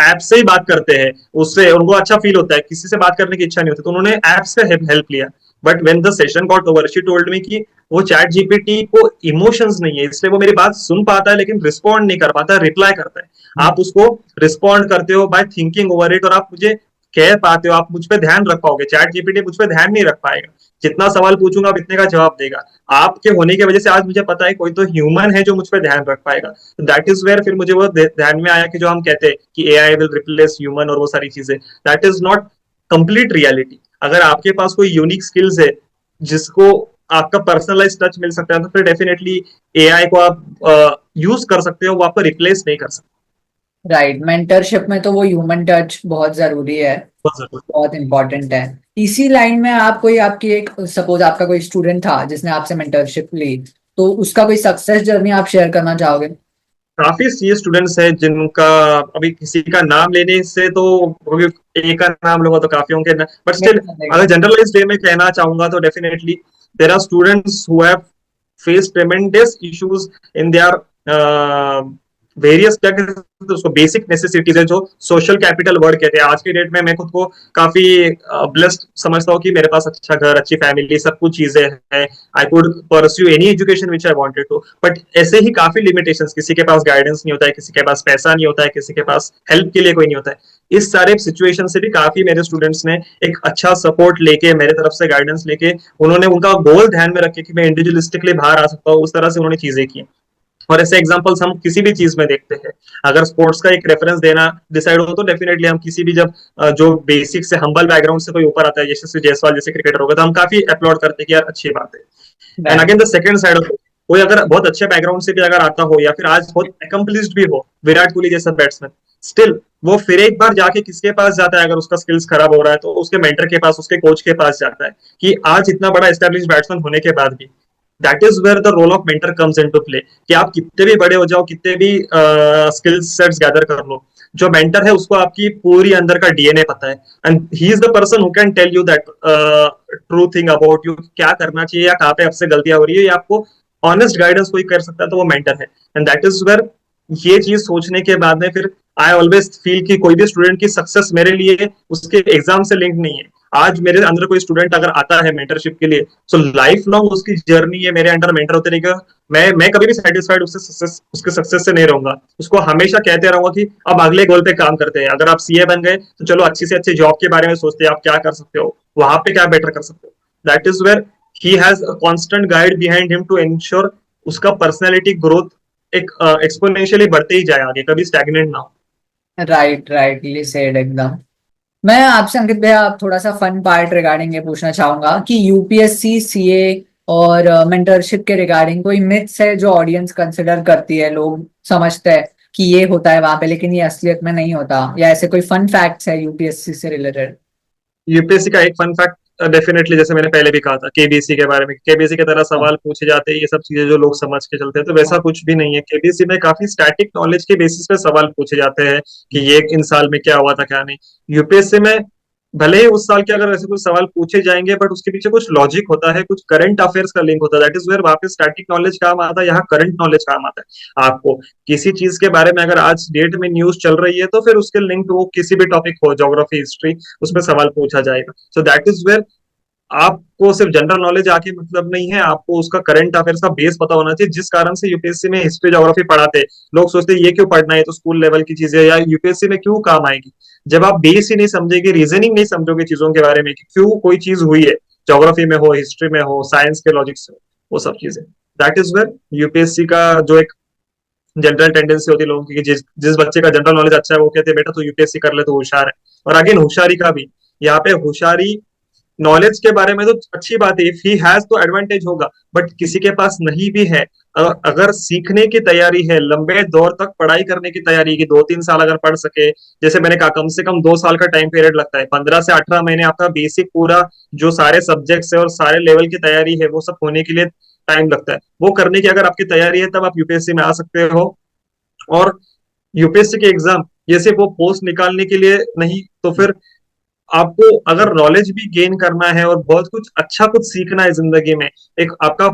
ऐप से ही बात करते हैं, उससे उनको अच्छा फील होता है, किसी से बात करने की इच्छा नहीं होती, तो उन्होंने ऐप से हेल्प लिया। But when the session got over she told me कि वो चैट जीपीटी को इमोशंस नहीं है, इसलिए वो मेरी बात सुन पाता है लेकिन रिस्पॉन्ड नहीं कर पाता, रिप्लाई करता है। आप उसको रिस्पॉन्ड करते हो बाय थिंकिंग ओवर इट, और आप मुझे कह पाते हो, आप मुझ पर ध्यान रख पाओगे। चैट जीपीटी मुझ पर ध्यान नहीं रख पाएगा, जितना सवाल पूछूंगा आप इतने का जवाब देगा। आपके होने की वजह से आज मुझे पता है कोई तो ह्यूमन है जो मुझ पर ध्यान रख पाएगा। दैट इज वेयर फिर मुझे वो ध्यान में आया कि जो हम कहते हैं कि एआई विल रिप्लेस ह्यूमन और वो सारी चीजें, that is not complete reality. अगर आपके पास कोई यूनिक स्किल्स है जिसको आपका पर्सनलाइज टच मिल सकता है, तो फिर डेफिनेटली एआई को आप यूज कर सकते हो, वो आपको रिप्लेस नहीं कर सकते। राइट, मेंटरशिप में तो वो ह्यूमन टच बहुत जरूरी है, बहुत जरूरी। बहुत इंपॉर्टेंट है। इसी लाइन में आप कोई आपकी एक, सपोज आपका कोई स्टूडेंट था जिसने आपसे मेंटरशिप ली, तो उसका कोई सक्सेस जर्नी आप शेयर करना चाहोगे? काफी सी स्टूडेंट्स हैं जिनका, अभी किसी का नाम लेने से तो, एक का नाम लूंगा तो काफी होंगे ना, बट नहीं स्टिल चलेगा। अगर जनरलाइज वे में कहना चाहूंगा तो definitely there are students who have face tremendous issues in their various, क्या कहते हैं उसको, बेसिक नेसेसिटीज है, जो सोशल कैपिटल वर्ड कहते हैं। आज के डेट में मैं खुद को काफी ब्लेस्ड समझता हूँ कि मेरे पास अच्छा घर, अच्छी फैमिली, सब कुछ चीजें हैं। I could pursue any education which I wanted to, but ऐसे ही काफी लिमिटेशंस, किसी के पास गाइडेंस नहीं होता है, किसी के पास पैसा नहीं होता है, किसी के पास हेल्प के लिए कोई नहीं होता है। इस सारे सिचुएशन से भी काफी मेरे स्टूडेंट्स ने एक अच्छा सपोर्ट लेके, मेरे तरफ से गाइडेंस लेके, उन्होंने उनका गोल ध्यान में रखे कि मैं इंडिविजुअलिस्टिकली बाहर आ सकता हूँ, उस तरह से उन्होंने चीजें की। और ऐसे एग्जांपल्स हम किसी भी चीज में देखते हैं। अगर स्पोर्ट्स का एक रेफरेंस देना डिसाइड हो तो डेफिनेटली हम किसी भी, जब जो बेसिक से हम्बल बैकग्राउंड से कोई ऊपर आता है, यशस्वी जायसवाल जैसे क्रिकेटर हो गए, तो हम काफी अपलॉड करते हैं कि यार अच्छी बात है। And right. Again the second side of, कोई अगर बहुत अच्छे बैकग्राउंड से भी अगर आता हो, या फिर आज बहुत अकम्पलिश्ड भी हो, विराट कोहली जैसा बैट्समैन, स्टिल वो फिर एक बार जाके किसके पास जाता है, अगर उसका स्किल्स खराब हो रहा है तो उसके मेंटर के पास, उसके कोच के पास जाता है। कि आज इतना बड़ा एस्टेब्लिश बैट्समैन होने के बाद भी, that is where the role of mentor comes into play. कि आप कितने भी बड़े हो जाओ, कितने भी स्किल सेट्स गैदर कर लो, जो मेंटर है उसको आपकी पूरी अंदर का डीएनए पता है, and he is the person who can tell you that true thing about you, क्या करना चाहिए या कहाँ पे आपसे गलतियां हो रही है, या आपको ऑनेस्ट गाइडेंस कोई कर सकता है तो वो मेंटर है। एंड दैट इज वेयर, ये चीज सोचने के बाद में फिर आई ऑलवेज फील कि कोई भी स्टूडेंट की सक्सेस मेरे लिए उसके एग्जाम से लिंक नहीं है। आज मेरे अंदर कोई स्टूडेंट अगर आता है मेंटरशिप के लिए, सो लाइफ लॉन्ग उसकी जर्नी है, मेरे अंडर मेंटर होते रहेगा। मैं कभी भी सेटिस्फाइड उसके सक्सेस से नहीं रहूंगा, उसको हमेशा कहते रहूंगा कि अब अगले गोल पे काम करते हैं। अगर आप सीए बन गए तो चलो अच्छी से अच्छी जॉब के बारे में सोचते हैं, आप क्या कर सकते हो, वहां पे क्या बेटर कर सकते हो। That is where he has a constant guide behind him to ensure उसका पर्सनैलिटी ग्रोथ एक एक्सपोनेंशियली बढ़ते ही जाए आगे, कभी स्टैग्नेंट ना हो। राइट, राइटली सेड एकदम। मैं आपसे अंकित भैया थोड़ा सा फन पार्ट रिगार्डिंग ये पूछना चाहूंगा कि यूपीएससी सीए और मेंटरशिप के रिगार्डिंग कोई मिथ्स है जो ऑडियंस कंसिडर करती है, लोग समझते हैं कि ये होता है वहां पे लेकिन ये असलियत में नहीं होता, या ऐसे कोई फन फैक्ट्स है यूपीएससी से रिलेटेड? यूपीएससी का एक फन फैक्ट, डेफिनेटली जैसे मैंने पहले भी कहा था केबीसी के बारे में, केबीसी की तरह सवाल पूछे जाते हैं, ये सब चीजें जो लोग समझ के चलते हैं, तो वैसा कुछ भी नहीं है। केबीसी में काफी स्टैटिक नॉलेज के बेसिस पे सवाल पूछे जाते हैं कि ये इन साल में क्या हुआ था क्या नहीं। यूपीएससी में भले ही उस साल के अगर ऐसे कुछ सवाल पूछे जाएंगे, बट उसके पीछे कुछ लॉजिक होता है, कुछ करंट अफेयर्स का लिंक होता है। दैट इज वेयर वहां पे स्टैटिक नॉलेज काम आता है, यहाँ करंट नॉलेज काम आता है। आपको किसी चीज के बारे में अगर आज डेट में न्यूज चल रही है, तो फिर उसके लिंक वो किसी भी टॉपिक हो, ज्योग्राफी, हिस्ट्री, उसमें सवाल पूछा जाएगा। सो दैट इज वेयर आपको सिर्फ जनरल नॉलेज आके मतलब नहीं है, आपको उसका करंट अफेयर्स का बेस पता होना चाहिए। जिस कारण से यूपीएससी में हिस्ट्री ज्योग्राफी पढ़ाते हैं, लोग सोचते हैं ये क्यों पढ़ना है, तो स्कूल लेवल की चीजें या यूपीएससी में क्यों काम आएगी। जब आप बेस ही नहीं समझेंगे, रीजनिंग नहीं समझोगे चीजों के बारे में कि क्यों कोई चीज हुई है, ज्योग्राफी में हो, हिस्ट्री में हो, साइंस के लॉजिक से हो, वो सब चीजें, दैट इज वेयर यूपीएससी का जो एक जनरल टेंडेंसी होती है लोगों की कि जिस जिस बच्चे का जनरल नॉलेज अच्छा है वो कहते हैं बेटा तो यूपीएससी कर ले तो होशियार है। और अगेन होशियारी का भी, यहाँ पे होशियारी नॉलेज के बारे में तो अच्छी बात है, इफ ही हैज तो एडवांटेज होगा, बट किसी के पास नहीं भी है, अगर सीखने की तैयारी है, लंबे दौर तक पढ़ाई करने की तैयारी की 2-3 साल अगर पढ़ सके, जैसे मैंने कहा कम से कम 2 साल का टाइम पीरियड लगता है, 15 से 18 महीने आपका बेसिक पूरा जो सारे सब्जेक्ट्स है और सारे लेवल की तैयारी है वो सब होने के लिए टाइम लगता है, वो करने की अगर आपकी तैयारी है तब आप यूपीएससी में आ सकते हो। और यूपीएससी के एग्जाम ये सिर्फ वो पोस्ट निकालने के लिए नहीं, तो फिर आपको अगर नॉलेज भी गेन करना है और बहुत कुछ अच्छा कुछ सीखना है जिंदगी में, एक आपका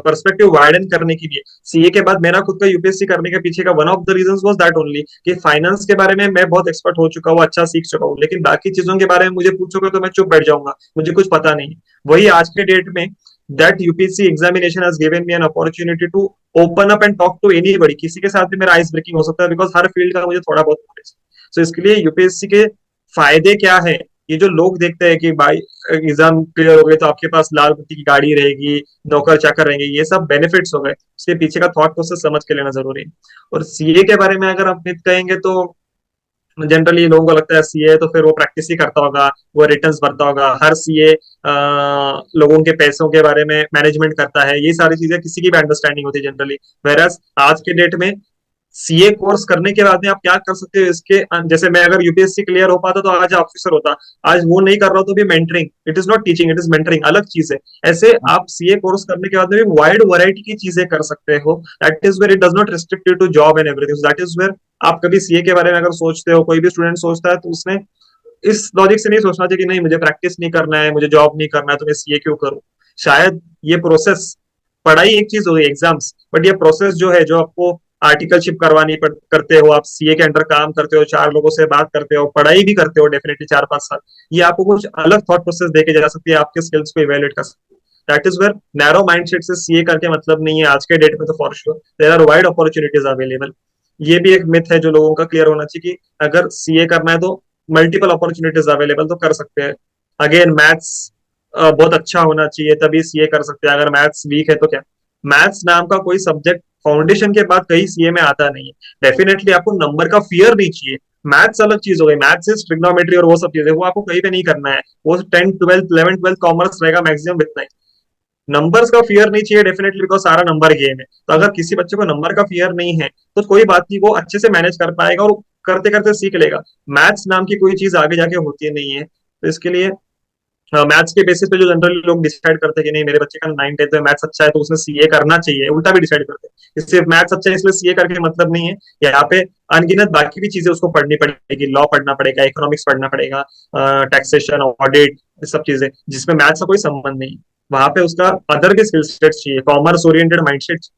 पर्सपेक्टिव वाइडन करने के लिए, सीए के बाद मेरा खुद का यूपीएससी करने के पीछे का one of the reasons was that only कि फाइनेंस के बारे में मैं बहुत एक्सपर्ट हो चुका हूँ, अच्छा सीख चुका हूँ, लेकिन बाकी चीजों के बारे में मुझे पूछोगे तो मैं चुप बैठ जाऊंगा, मुझे कुछ पता नहीं। वही आज के डेट में that UPSC examination has given me an opportunity to open up and talk to anybody, किसी के साथ भी मेरा आइस ब्रेकिंग हो सकता है, बिकॉज हर फील्ड का मुझे थोड़ा बहुत नॉलेज है। सो इसके लिए यूपीएससी के फायदे क्या है, ये जो लोग देखते हैं कि भाई एग्जाम क्लियर हो गए तो आपके पास लाल बत्ती की गाड़ी रहेगी, नौकर चाकर रहेंगे, ये सब बेनिफिट्स हो गए, उसके पीछे का थॉट प्रोसेस समझ के लेना जरूरी है। और सीए के बारे में अगर आप नित कहेंगे तो जनरली लोगों को लगता है सीए तो फिर वो प्रैक्टिस ही करता होगा, वो रिटर्न्स भरता होगा, हर सीए लोगों के पैसों के बारे में मैनेजमेंट करता है, ये सारी चीजें किसी की भी अंडरस्टैंडिंग होती है जनरली। वेरएस आज के डेट में सीए कोर्स करने के बाद में आप क्या कर सकते हो इसके जैसे मैं अगर यूपीएससी क्लियर हो पाता तो आज ऑफिसर होता, आज वो नहीं कर रहा हूं तो भी mentoring, it is not teaching, it is mentoring, अलग चीज है। ऐसे आप सीए कोर्स करने के बाद में भी वाइड वैरायटी की चीजें कर सकते हो, that is where it does not restrict you to job and everything, that is where आप कभी सीए के बारे में अगर सोचते हो, कोई भी स्टूडेंट सोचता है तो उसने इस लॉजिक से नहीं सोचना चाहिए कि नहीं मुझे प्रैक्टिस नहीं करना है, मुझे जॉब नहीं करना है तो मैं सीए क्यों करूं। शायद ये प्रोसेस, पढ़ाई एक चीज होगी एग्जाम्स, बट ये प्रोसेस जो है जो आपको आर्टिकलशिप करते हो, आप सीए के अंडर काम करते हो, 4 लोगों से बात करते हो, पढ़ाई भी करते हो डेफिनेटली 4-5 साल, ये आपको कुछ अलग थॉट प्रोसेस देके जा सकती है, आपके स्किल्स को इवेल्युएट कर सकती है। That is where narrow mindset से सीए करके मतलब नहीं है, आज के डेट में तो for sure there are wide opportunities available. ये भी एक मिथ है जो लोगों का क्लियर होना चाहिए कि अगर सीए करना है तो मल्टीपल अपॉर्चुनिटीज अवेलेबल तो कर सकते हैं। अगेन मैथ्स बहुत अच्छा होना चाहिए तभी सीए कर सकते हैं, अगर मैथ्स वीक है तो क्या, मैथ्स नाम का कोई सब्जेक्ट फाउंडेशन के बाद कहीं सीए में आता नहीं है। डेफिनेटली आपको नंबर का फियर नहीं चाहिए, मैथ्स अलग चीज हो गई, मैथ्स इज ट्रिग्नोमेट्री और वो सब चीजें वो आपको कहीं पे नहीं करना है, वो 10th 12th 11th 12th commerce रहेगा मैक्सिमम इतना ही। नंबर्स का फियर नहीं चाहिए डेफिनेटली, बिकॉज सारा नंबर गेम है, तो अगर किसी बच्चे को नंबर का फियर नहीं है तो कोई बात नहीं, वो अच्छे से मैनेज कर पाएगा और करते करते सीख लेगा। मैथ्स नाम की कोई चीज आगे जाके होती नहीं है, तो इसके लिए मैथ्स के बेसिस पे जो जनरली लोग डिसाइड करते हैं कि नहीं मेरे बच्चे का 9th 10th में मैथ्स अच्छा है तो उसने सीए करना चाहिए, उल्टा भी डिसाइड करते हैं सिर्फ मैथ्स अच्छा है इसलिए सीए करके मतलब नहीं है, यहाँ पे अनगिनत बाकी भी चीजें उसको पढ़नी पड़ेगी, लॉ पढ़ना पड़ेगा, इकोनॉमिक्स पढ़ना पड़ेगा, टैक्सेशन ऑडिट, सब चीजें जिसमें मैथ्स का कोई संबंध नहीं, वहां पे उसका अदर भी स्किल सेट चाहिए, commerce oriented mindset.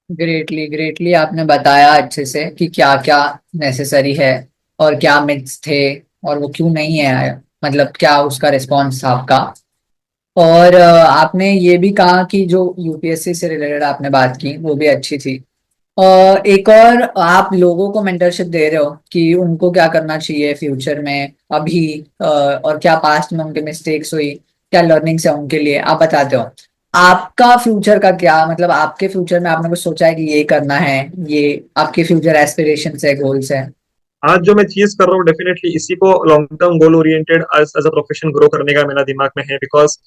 Greatly greatly आपने बताया अच्छे से कि क्या क्या नेसेसरी है और क्या मिथ्स थे और वो क्यों नहीं है, मतलब क्या उसका रिस्पॉन्स था आपका। और आपने ये भी कहा कि जो यूपीएससी से रिलेटेड आपने बात की वो भी अच्छी थी। एक और आप लोगों को मेंटरशिप दे रहे हो कि उनको क्या करना चाहिए फ्यूचर में अभी, और क्या पास्ट में उनके मिस्टेक्स हुई, क्या लर्निंग्स है उनके लिए, आप बताते हो आपका फ्यूचर का क्या, मतलब आपके फ्यूचर में आपने कुछ सोचा है कि ये करना है, ये आपके फ्यूचर एस्पिरेशंस है, गोल्स है। आज जो मैं चीज कर रहा हूँ डेफिनेटली इसी को long term goal oriented as a profession grow करने का मेरा दिमाग में है, because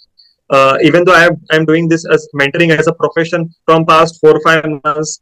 even though I'm doing this as mentoring as a profession from past 4-5 months,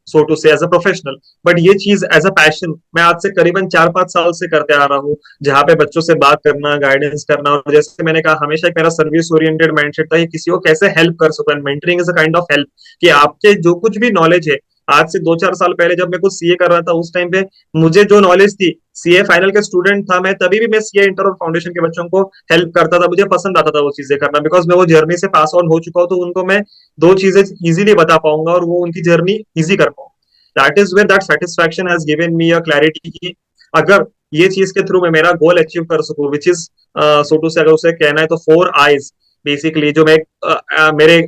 so to say as a professional, but ये चीज as a passion मैं आज से करीबन 4-5 साल से करते आ रहा हूँ, जहाँ पे बच्चों से बात करना, गाइडेंस करना, और जैसे मैंने कहा हमेशा एक मेरा सर्विस ओरिएंटेड माइंडसेट था कि किसी को कैसे हेल्प कर सकूं, mentoring is a kind of help, कि आपके जो कुछ भी नॉलेज है, आज से 2-4 साल पहले जब मैं कुछ सीए कर रहा था उस टाइम पे मुझे जो नॉलेज थी, सीए फाइनल के स्टूडेंट था मैं, तभी भी मैं सीए इंटर और फाउंडेशन के बच्चों को हेल्प करता था, मुझे पसंद आता था वो चीजें करना, बिकॉज मैं वो जर्नी से पास ऑन हो चुका हूँ, तो उनको मैं दो चीजें इजीली बता पाऊंगा और वो उनकी जर्नी इजी कर पाऊंगा। That is where that satisfaction has given me a clarity कि अगर ये चीज के थ्रू मैं मेरा गोल अचीव कर सकूं, विच इज सो टू से अगर उसे कहना है तो 4 आईज, बेसिकली जो मैं मेरे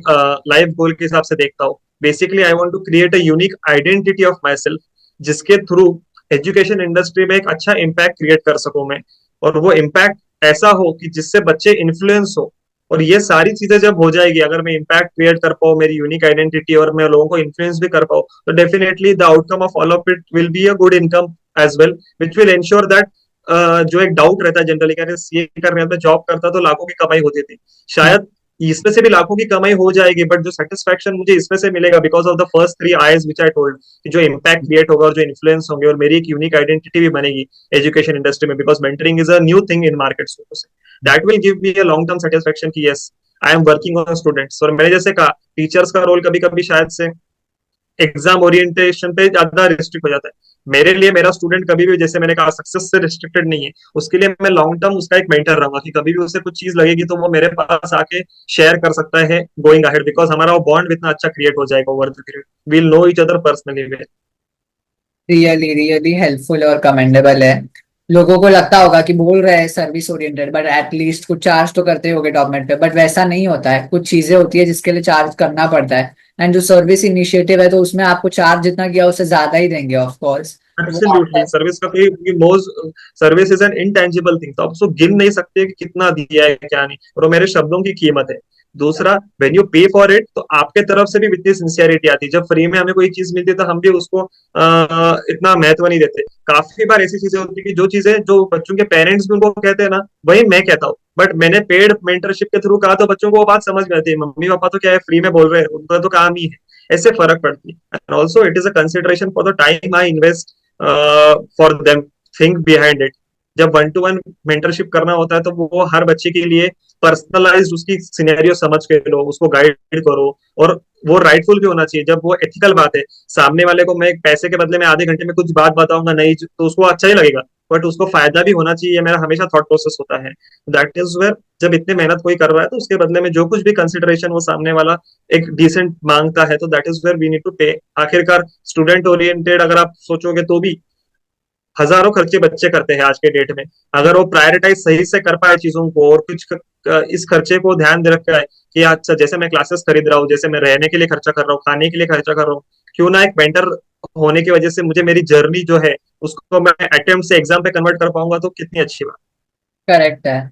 लाइफ गोल के हिसाब से देखता हूँ, basically I want to create a unique identity of myself, जिसके थ्रू एजुकेशन इंडस्ट्री में एक अच्छा इम्पैक्ट क्रिएट कर सकूं मैं, और वो इम्पैक्ट ऐसा हो कि जिससे बच्चे इन्फ्लुएंस हो, और ये सारी चीजें जब हो जाएगी, अगर मैं इम्पैक्ट क्रिएट कर पाऊँ, मेरी यूनिक आइडेंटिटी, और मैं लोगों को इन्फ्लुएंस भी कर पाऊँ, तो definitely the outcome of all of it will be a good income as well, which will ensure that जो एक डाउट रहता है जनरली, अगर ये कर रहे हैं तो जॉब करता तो लाखों की कमाई होती थी, शायद इसमें से भी लाखों की कमाई हो जाएगी, बट जो सेटिस्फैक्शन मुझे इसमें से मिलेगा because of the first three eyes which I told, जो इम्पैक्ट क्रिएट होगा और जो इन्फ्लुएंस होंगे, और मेरी एक यूनिक आइडेंटिटी भी बनेगी एजुकेशन इंडस्ट्री में, because mentoring is a new thing in market, that will give me a long term satisfaction की yes I am working on students. और मैंने जैसे कहा, टीचर्स का रोल कभी कभी शायद से एग्जाम ओरिएंटेशन पे ज्यादा रिस्ट्रिक्ट हो जाता है, मेरे लिए मेरा स्टूडेंट कभी भी, जैसे मैंने कहा, सक्सेस से रिस्ट्रिक्टेड नहीं है, उसके लिए मैं लॉन्ग टर्म उसका एक मेंटर रहूंगा, कि कभी भी उसे कुछ चीज लगेगी तो वो मेरे पास आके शेयर कर सकता है गोइंग अहेड, बिकॉज हमारा वो बॉन्ड इतना अच्छा क्रिएट हो जाएगा over the period, we'll know each other personally. Really really helpful और कमेंडेबल है। लोगों को लगता होगा कि बोल रहे हैं सर्विस ओरिएंटेड, बट एटलीस्ट कुछ चार्ज तो करते होगे डॉक्यूमेंट पे, बट वैसा नहीं होता है, कुछ चीजें होती है जिसके लिए चार्ज करना पड़ता है। एंड जो सर्विस इनिशिएटिव है तो उसमें आपको चार्ज जितना किया उससे ज्यादा ही देंगे ऑफ कोर्स। वो एब्सोल्युटली, आपका सर्विस का कोई मोज service is an intangible thing, तो आप उसको गिन नहीं सकते कि कितना दिया है क्या नहीं, और वो मेरे शब्दों की कीमत है। दूसरा, व्हेन यू पे फॉर इट, तो आपके तरफ से भी इतनी सिंसियरिटी आती है, जब फ्री में हमें कोई चीज मिलती है तो हम भी उसको इतना महत्व नहीं देते। काफी बार ऐसी चीजें होती है कि जो चीजें जो बच्चों के पेरेंट्स भी उनको कहते हैं ना, वही मैं कहता हूँ, बट मैंने पेड मेंटरशिप के थ्रू कहा तो बच्चों को वो बात समझ में आती है, मम्मी पापा तो क्या है, फ्री में बोल रहे हैं, उनका तो काम ही है, ऐसे फर्क पड़ती है। And also it is a consideration for the time I invest for them, think behind it. जब वन टू वन मेंटरशिप करना होता है तो वो हर बच्चे के लिए पर्सनलाइज्ड उसकी सिनेरियो समझ के लो, उसको गाइड करो, और वो राइटफुल भी होना चाहिए, जब वो एथिकल बात है। सामने वाले को मैं पैसे के बदले में आधे घंटे में कुछ बात बताऊंगा नहीं तो उसको अच्छा ही लगेगा, बट उसको फायदा भी होना चाहिए, मेरा हमेशा थॉट प्रोसेस होता है। दैट इज वेयर, जब इतने मेहनत कोई कर रहा है तो उसके बदले में जो कुछ भी कंसिडरेशन वो सामने वाला एक डिसेंट मांगता है, तो that is where we need to pay. आखिरकार स्टूडेंट ओरिएंटेड अगर आप सोचोगे तो भी हजारों खर्चे बच्चे करते हैं आज के डेट में, अगर वो प्रायोरिटाइज सही से कर पाए चीजों को, और कुछ इस खर्चे को ध्यान दे रखा है कि अच्छा जैसे मैं क्लासेस खरीद रहा हूँ, जैसे मैं रहने के लिए खर्चा कर रहा हूँ, खाने के लिए खर्चा कर रहा हूँ, क्यों ना एक मेंटर होने की वजह से मुझे मेरी जर्नी जो है उसको मैं अटेम्प्ट से एग्जाम पे कन्वर्ट कर पाऊंगा, तो कितनी अच्छी बात। करेक्ट है।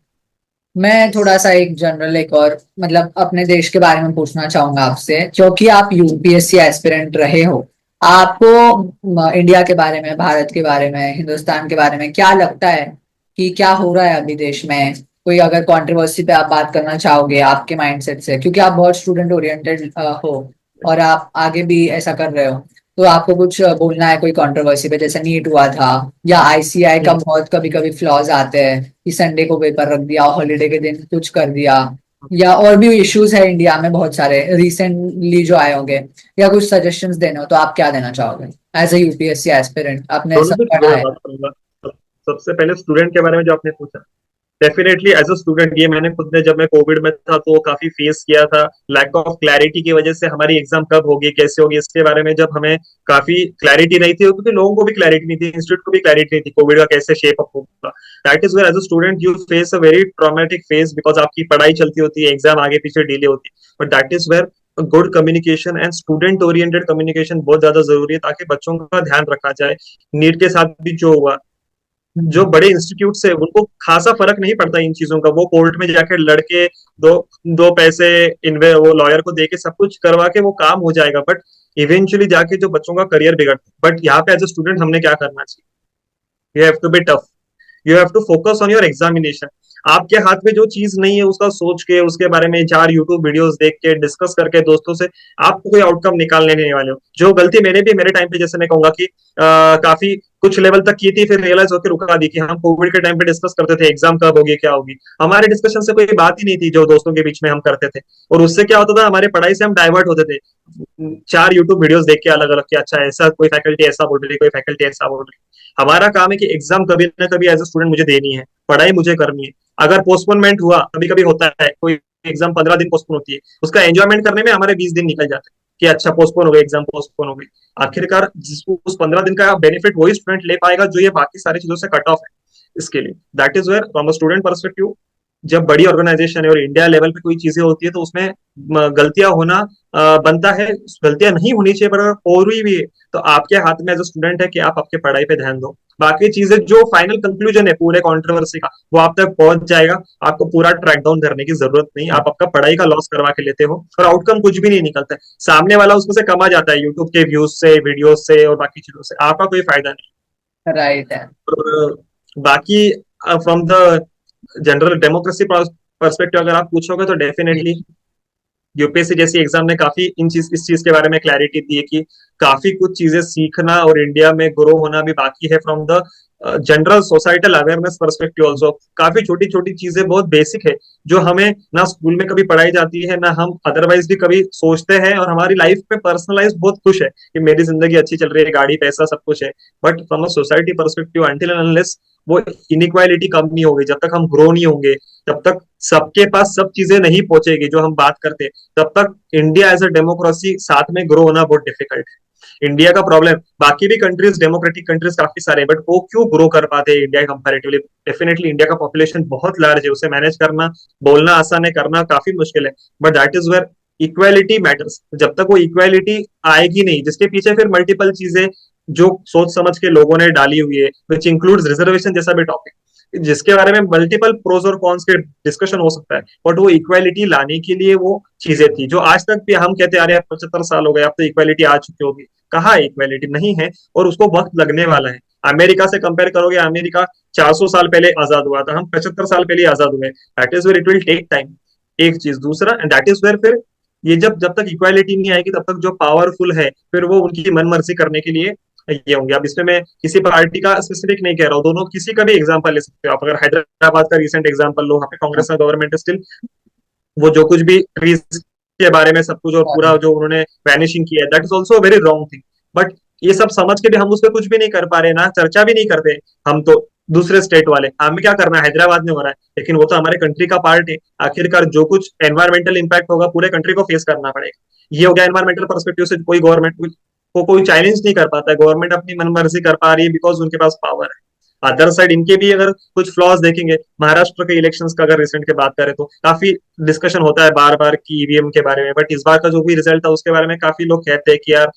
मैं थोड़ा सा एक जनरल एक और मतलब अपने देश के बारे में पूछना चाहूंगा आपसे, क्योंकि आप यूपीएससी एस्पिरेंट रहे हो। आपको इंडिया के बारे में, भारत के बारे में, हिंदुस्तान के बारे में क्या लगता है कि क्या हो रहा है अभी देश में? कोई अगर कंट्रोवर्सी पे आप बात करना चाहोगे आपके माइंडसेट से, क्योंकि आप बहुत स्टूडेंट ओरिएंटेड हो और आप आगे भी ऐसा कर रहे हो, तो आपको कुछ बोलना है कोई कंट्रोवर्सी पे, जैसे नीट हुआ था, या आईसीआई का बहुत कभी कभी फ्लॉज आते हैं कि संडे को पेपर रख दिया, हॉलीडे के दिन कुछ कर दिया, या और भी इश्यूज है इंडिया में बहुत सारे रिसेंटली जो आए होंगे, या कुछ सजेशंस देने हो तो आप क्या देना चाहोगे एज ए यूपीएससी एस्पिरेंट? आपने दोनों सब से जुड़े पढ़ा हुए है। बात करूंगा। सबसे पहले स्टूडेंट के बारे में जो आपने पूछा, डेफिनेटली एज अ स्टूडेंट, ये मैंने खुद ने, जब मैं कोविड में था तो काफी फेस किया था, लैक ऑफ क्लैरिटी की वजह से हमारी एग्जाम कब होगी, कैसे होगी, इसके बारे में जब हमें काफी क्लैरिटी नहीं थी, क्योंकि लोगों को भी क्लैरिटी नहीं थी, इंस्टीट्यूट को भी क्लैरिटी नहीं थी कोविड का कैसे शेप अप होगा। That is where as a student you face a very traumatic phase, because आपकी पढ़ाई चलती होती है, एग्जाम आगे पीछे डिले होती है, but that is where good communication and student oriented communication बहुत ज्यादा जरूरी है, ताकि बच्चों का ध्यान रखा जाए। नीट के साथ भी जो हुआ, जो हम्म। बड़े इंस्टीट्यूट है उनको खासा फर्क नहीं पड़ता इन चीजों का, वो कोर्ट में जाकर लड़के दो दो पैसे इन्वे वो लॉयर को देके सब कुछ करवा के वो काम हो जाएगा, बट इवेंचुअली जाके जो बच्चों का करियर बिगड़ता है। बट यहाँ पे एज अ स्टूडेंट हमने क्या करना चाहिए, you have to be tough, you have to focus on your examination. आपके हाथ में जो चीज नहीं है उसका सोच के, उसके बारे में चार यूट्यूब वीडियोस देख के, डिस्कस करके दोस्तों से आपको कोई आउटकम निकालने नहीं वाले हो। जो गलती मैंने भी मेरे टाइम पे, जैसे मैं कहूंगा कि काफी कुछ लेवल तक की थी, फिर रियलाइज होकर रुका दी, कि हम कोविड के टाइम पे डिस्कस करते थे एग्जाम कब होगी क्या होगी, हमारे डिस्कशन से कोई बात ही नहीं थी जो दोस्तों के बीच में हम करते थे, और उससे क्या होता था, हमारे पढ़ाई से हम डाइवर्ट होते थे, चार यूट्यूब वीडियोस देख के अलग अलग, कि अच्छा ऐसा कोई फैकल्टी ऐसा बोल रही है, कोई फैकल्टी ऐसा बोल रही है। हमारा काम है कि एग्जाम कभी ना कभी एज ए स्टूडेंट मुझे देनी है, पढ़ाई मुझे करनी है। अगर पोस्टपोनमेंट हुआ, कभी कभी होता है कोई एग्जाम 15 दिन पोस्टपोन होती है, उसका एंजॉयमेंट करने में हमारे 20 दिन निकल जाते हैं, कि अच्छा पोस्टपोन हो गई, एग्जाम पोस्टपोन हो गई। आखिरकार जिसको उस 15 दिन का बेनिफिट वही स्टूडेंट ले पाएगा जो ये बाकी सारी चीजों से कट ऑफ है। इसके लिए that is where from a student perspective जब बड़ी ऑर्गेनाइजेशन है और इंडिया लेवल पे कोई चीजें होती है तो उसमें गलतियां होना बनता है, गलतियां नहीं होनी चाहिए, पर अगर हो रही भी है तो आपके हाथ में एज अ स्टूडेंट है कि आप आपके पढ़ाई पे ध्यान दो। बाकी चीजें जो फाइनल कंक्लूजन है पूरे कंट्रोवर्सी का वो आप तक पहुंच जाएगा, आपको पूरा ट्रैक डाउन करने की जरूरत नहीं, आप आपका पढ़ाई का लॉस करवा के लेते हो और आउटकम कुछ भी नहीं निकलता है, सामने वाला उसमें से कमा जाता है यूट्यूब के व्यूज से, वीडियो से और बाकी चीजों से, आपका कोई फायदा नहीं। राइट है। और बाकी from the general democracy perspective अगर आप पूछोगे तो डेफिनेटली यूपीएससी जैसी एग्जाम ने काफी इस चीज के बारे में क्लैरिटी दी है कि काफी कुछ चीजें सीखना और इंडिया में ग्रो होना भी बाकी है from the general societal awareness perspective also. काफी छोटी छोटी चीजें बहुत बेसिक है जो हमें ना स्कूल में कभी पढ़ाई जाती है ना हम अदरवाइज भी कभी सोचते हैं, और हमारी लाइफ में पर्सनलाइज बहुत खुश है कि मेरी जिंदगी अच्छी चल रही है, गाड़ी पैसा सब कुछ है। But from a society perspective until unless वो इनइक्वालिटी कम नहीं होगी, जब तक हम ग्रो नहीं होंगे, जब तक सबके पास सब चीजें नहीं पहुंचेगी जो हम बात करते हैं, तब तक इंडिया एज अ डेमोक्रेसी साथ में ग्रो होना बहुत डिफिकल्ट है। इंडिया का प्रॉब्लम, बाकी भी कंट्रीज डेमोक्रेटिक कंट्रीज काफी सारे, बट वो क्यों ग्रो कर पाते हैं इंडिया कंपैरेटिवली? डेफिनेटली इंडिया का पॉपुलेशन बहुत लार्ज है, उसे मैनेज करना, बोलना आसान है, करना काफी मुश्किल है, but that is where equality matters. जब तक वो इक्वालिटी आएगी नहीं, जिसके पीछे फिर मल्टीपल चीजें जो सोच समझ के लोगों ने डाली हुई है, विच इंक्लूड्स रिजर्वेशन जैसा भी टॉपिक, जिसके बारे में मल्टीपल प्रोज और कॉन्स के डिस्कशन हो सकता है, बट वो इक्वालिटी लाने के लिए वो चीजें थी जो आज तक भी हम कहते आ रहे हैं 75 साल हो गए, अब तो इक्वालिटी आ चुकी होगी। कहाँ इक्वालिटी नहीं है, और उसको वक्त लगने वाला है। अमेरिका से कंपेयर करोगे, अमेरिका 400 साल पहले आजाद हुआ था, हम 75 साल पहले आजाद हुए, that is where it will take time. एक चीज, दूसरा, एंड दैट इज वेयर फिर ये जब जब तक इक्वालिटी नहीं आएगी तब तक जो पावरफुल है फिर वो उनकी मन मर्जी करने के लिए ये होंगे। अब इसमें मैं किसी पार्टी का स्पेसिफिक नहीं कह रहा हूँ, दोनों किसी का भी एग्जांपल ले सकते हो आप। अगर हैदराबाद का रिसेंट एग्जांपल लो, वहाँ पे कांग्रेस का गवर्नमेंट स्टिल वो जो कुछ भी ट्रीज के बारे में सब कुछ और पूरा जो उन्होंने वैनिशिंग किया, that is also very wrong thing. But ये सब समझ के भी हम उस पर कुछ भी नहीं कर पा रहे, ना चर्चा भी नहीं करते। हम तो दूसरे स्टेट वाले, हमें क्या करना है, हैदराबाद में हो रहा है, लेकिन वो तो हमारे कंट्री का पार्ट है। आखिरकार जो कुछ एनवायरमेंटल इम्पैक्ट होगा पूरे कंट्री को फेस करना पड़ेगा। ये हो गया एनवायरमेंटल परस्पेक्टिव से कोई गवर्नमेंट को कोई चैलेंज नहीं कर पाता है, गवर्नमेंट अपनी मनमर्जी कर पा रही है बिकॉज उनके पास पावर है। अदर साइड इनके भी अगर कुछ फ्लॉज देखेंगे, महाराष्ट्र के इलेक्शंस का अगर रिसेंट के बात करें तो काफी डिस्कशन होता है बार बार की ईवीएम के बारे में, बट इस बार का जो भी रिजल्ट था उसके बारे में काफी लोग कहते हैं कि यार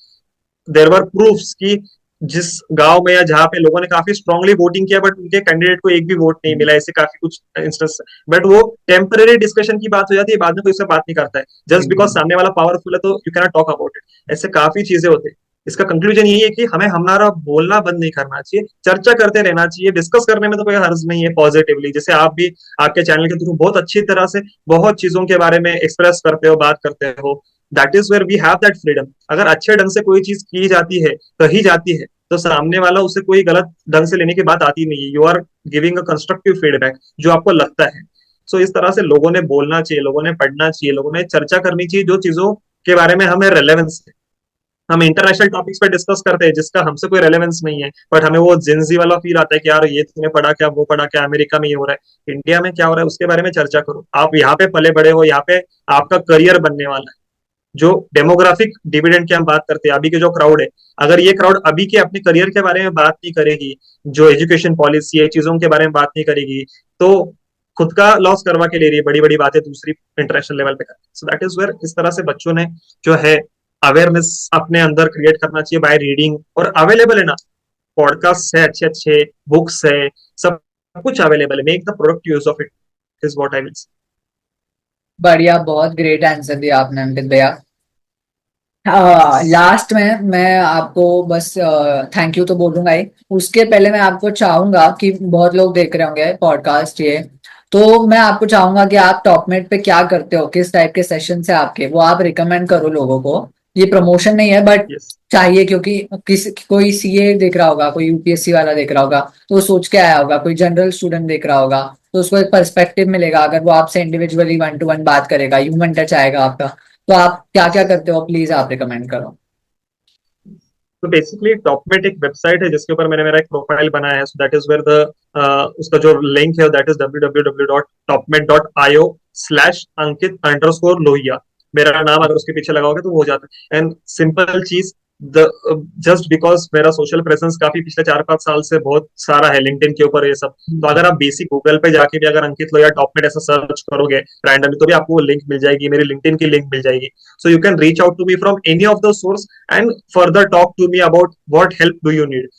देर वर प्रूफ्स कि जिस गांव में या जहां पे लोगों ने काफी स्ट्रांगली वोटिंग किया बट उनके कैंडिडेट को एक भी वोट नहीं मिला, ऐसे काफी कुछ इंस्टेंस। बट वो टेम्पररी डिस्कशन की बात हो जाती है, बाद में कोई इससे बात नहीं करता है, जस्ट बिकॉज सामने वाला पावरफुल है तो you can talk about it. ऐसे काफी चीजें होती है। इसका कंक्लूजन यही है कि हमें हमारा बोलना बंद नहीं करना चाहिए, चर्चा करते रहना चाहिए, डिस्कस करने में तो कोई हर्ज नहीं है पॉजिटिवली, जैसे आप भी आपके चैनल के थ्रू बहुत अच्छी तरह से बहुत चीजों के बारे में एक्सप्रेस करते हो, बात करते हो। That is where we have that freedom. अगर अच्छे ढंग से कोई चीज की जाती है, कही जाती है, तो सामने वाला उसे कोई गलत ढंग से लेने की बात आती नहीं है। You are giving a constructive feedback जो आपको लगता है। सो इस तरह से लोगों ने बोलना चाहिए, लोगों ने पढ़ना चाहिए, लोगों ने चर्चा करनी चाहिए जो चीजों के बारे में हमें रेलेवेंस है। हम इंटरनेशनल टॉपिक्स पे डिस्कस करते हैं जिसका हमसे कोई रेलेवेंस नहीं है, बट हमें वो जिंजी वाला फील आता है कि यार ये तूने पढ़ा क्या, वो पढ़ा क्या, अमेरिका में ये हो रहा है, इंडिया में क्या हो रहा है, उसके बारे में चर्चा करो। आप यहाँ पे पले बड़े हो, यहाँ पे आपका करियर बनने वाला है। जो डेमोग्राफिक डिविडेंड की हम बात करते हैं, अभी के जो क्राउड है, अगर ये क्राउड अभी के अपने करियर के बारे में बात नहीं करेगी, जो एजुकेशन पॉलिसी है चीजों के बारे में बात नहीं करेगी, तो खुद का लॉस करवा के ले रही है, बड़ी बड़ी बातें दूसरी इंटरनेशनल लेवल पे कर। सो दैट इज वेयर इस तरह से बच्चों ने जो है अवेयरनेस अपने अंदर क्रिएट करना चाहिए बाय रीडिंग, और अवेलेबल है ना, पॉडकास्ट है, अच्छे अच्छे बुक्स है, सब कुछ अवेलेबल है। Make the product use of it is what I will say. बढ़िया, बहुत ग्रेट आंसर दिया आपने अंकित भैया। लास्ट में मैं आपको बस थैंक यू तो बोलूंगा ही। उसके पहले मैं आपको चाहूंगा कि बहुत लोग देख रहे होंगे पॉडकास्ट ये, तो मैं आपको चाहूंगा कि आप टॉपमेट पे क्या करते हो, किस टाइप के सेशन से आपके, वो आप रिकमेंड करो लोगों को। ये प्रमोशन नहीं है बट यस, चाहिए, क्योंकि कोई सीए देख रहा होगा, कोई यूपीएससी वाला देख रहा होगा, तो वो सोच के आया होगा, कोई जनरल स्टूडेंट देख रहा होगा तो उसको एक पर्सपेक्टिव मिलेगा अगर वो आपसे इंडिविजुअली 1 to 1 बात करेगा, ह्यूमन टच आएगा आपका। तो आप क्या क्या करते हो, प्लीज आप रिकमेंड करो। तो बेसिकली टॉपमेट एक वेबसाइट है जिसके ऊपर मैंने मेरा एक प्रोफाइल बनाया है। So that is where the उसका जो लिंक है दैट इज www.topmet.io/Ankit_Lohia। मेरा नाम अगर उसके पीछे लगाओगे तो वो हो जाता है। एंड सिंपल चीज, द जस्ट बिकॉज मेरा सोशल प्रेजेंस काफी पिछले 4-5 साल से बहुत सारा है लिंक्डइन के ऊपर ये सब। तो अगर आप बेसिक गूगल पे जाके भी अगर अंकित लोया टॉपमेट ऐसा सर्च करोगे रैंडमली, तो भी आपको वो लिंक मिल जाएगी, मेरी लिंक्डइन की लिंक मिल जाएगी। So you can reach out to me from any of the source and further talk to me about what help do you need,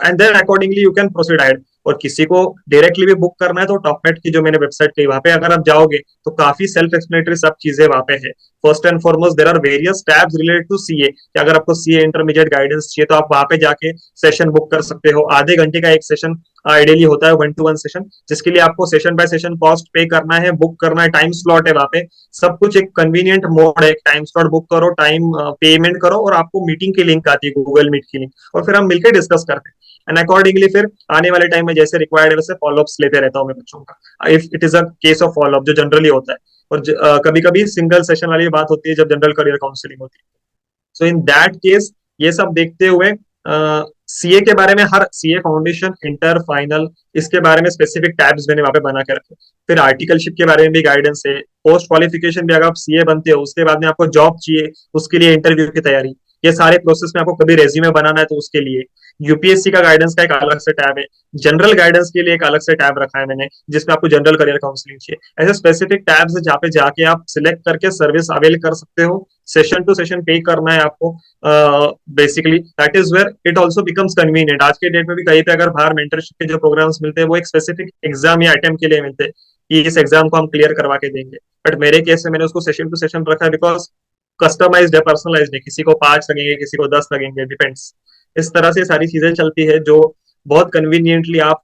and then accordingly you can proceed ahead. और किसी को directly भी book करना है तो टॉपमेट की जो मैंने वेबसाइट कही, वहां पे अगर आप जाओगे तो काफी सेल्फ एक्सप्लेनेटरी सब चीजें वहां पे है। First and foremost there are various tabs related to CA, कि अगर आपको सीए इंटरमीडिएट गाइडेंस चाहिए तो आप वहां पे जाके सेशन बुक कर सकते हो। आधे घंटे का एक सेशन आइडियली होता है, 1-to-1 सेशन, जिसके लिए आपको सेशन बाय सेशन कॉस्ट पे करना है, बुक करना है, टाइम स्लॉट है वहां पे, सब कुछ एक कन्वीनियंट मोड है। टाइम स्लॉट बुक करो, टाइम पेमेंट करो, और आपको मीटिंग की लिंक आती है, गूगल मीट की लिंक, और फिर हम मिलकर डिस्कस करते हैं। एंड अकॉर्डिंगली फिर आने वाले टाइम में जैसे रिक्वायर्ड है वैसे फॉलोअप्स लेते रहता हूँ मैं बच्चों का, if it is a case of follow up जो जनरली होता है। और कभी कभी सिंगल सेशन वाली बात होती है जब जनरल करियर काउंसलिंग होती है। सो इन दैट केस ये सब देखते हुए सीए के बारे में, हर सीए फाउंडेशन, इंटर, फाइनल, इसके बारे में स्पेसिफिक टैब्स मैंने वहां पे बना के रखे। फिर आर्टिकलशिप के बारे में भी गाइडेंस है। पोस्ट क्वालिफिकेशन भी, अगर आप सीए बनते हो उसके बाद में आपको जॉब चाहिए, उसके लिए इंटरव्यू की तैयारी, ये सारे प्रोसेस में आपको कभी रेज्यूमे बनाना है तो उसके लिए यूपीएससी का गाइडेंस का एक अलग से टैब है। जनरल गाइडेंस के लिए एक अलग से टैब रखा है मैंने, जिसमें आपको जनरल करियर काउंसलिंग चाहिए। ऐसे स्पेसिफिक टैब्स है जहाँ पे जाके आप सिलेक्ट करके सर्विस अवेल कर सकते हो। सेशन टू सेशन पे करना है आपको। Basically that is where it also becomes convenient. आज के डेट में भी कहीं पे अगर बाहर मेंटरशिप के जो प्रोग्राम्स मिलते हैं वो एक स्पेसिफिक एग्जाम या अटेम्प्ट के लिए मिलते हैं कि इस एग्जाम को हम क्लियर करवा के देंगे। बट मेरे केस में मैंने उसको सेशन टू सेशन रखा है बिकॉज कस्टमाइज्ड है, पर्सनलाइज्ड है। किसी को 5 लगेंगे, किसी को 10 लगेंगे, डिपेंड्स। इस तरह से सारी चीजें चलती है जो बहुत कन्वीनियंटली आप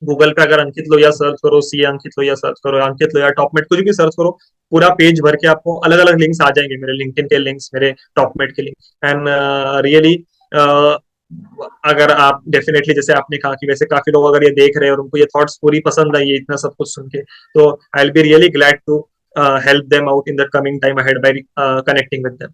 गूगल पे अगर अंकित लोहिया सर्च करो, सी अंकित लोहिया सर्च करो, अंकित लोहिया टॉपमेट कुछ भी सर्च करो, पूरा पेज भर के आपको अलग अलग लिंक्स आ जाएंगे, मेरे लिंक्डइन के लिंक्स, मेरे टॉपमेट के लिंक। एंड रियली अगर आप डेफिनेटली, जैसे आपने कहा कि वैसे काफी लोग अगर ये देख रहे हैं और उनको ये थॉट्स पूरी पसंद आई है इतना सब कुछ सुन के, तो I will be really glad to help them out in the coming time ahead by connecting with them.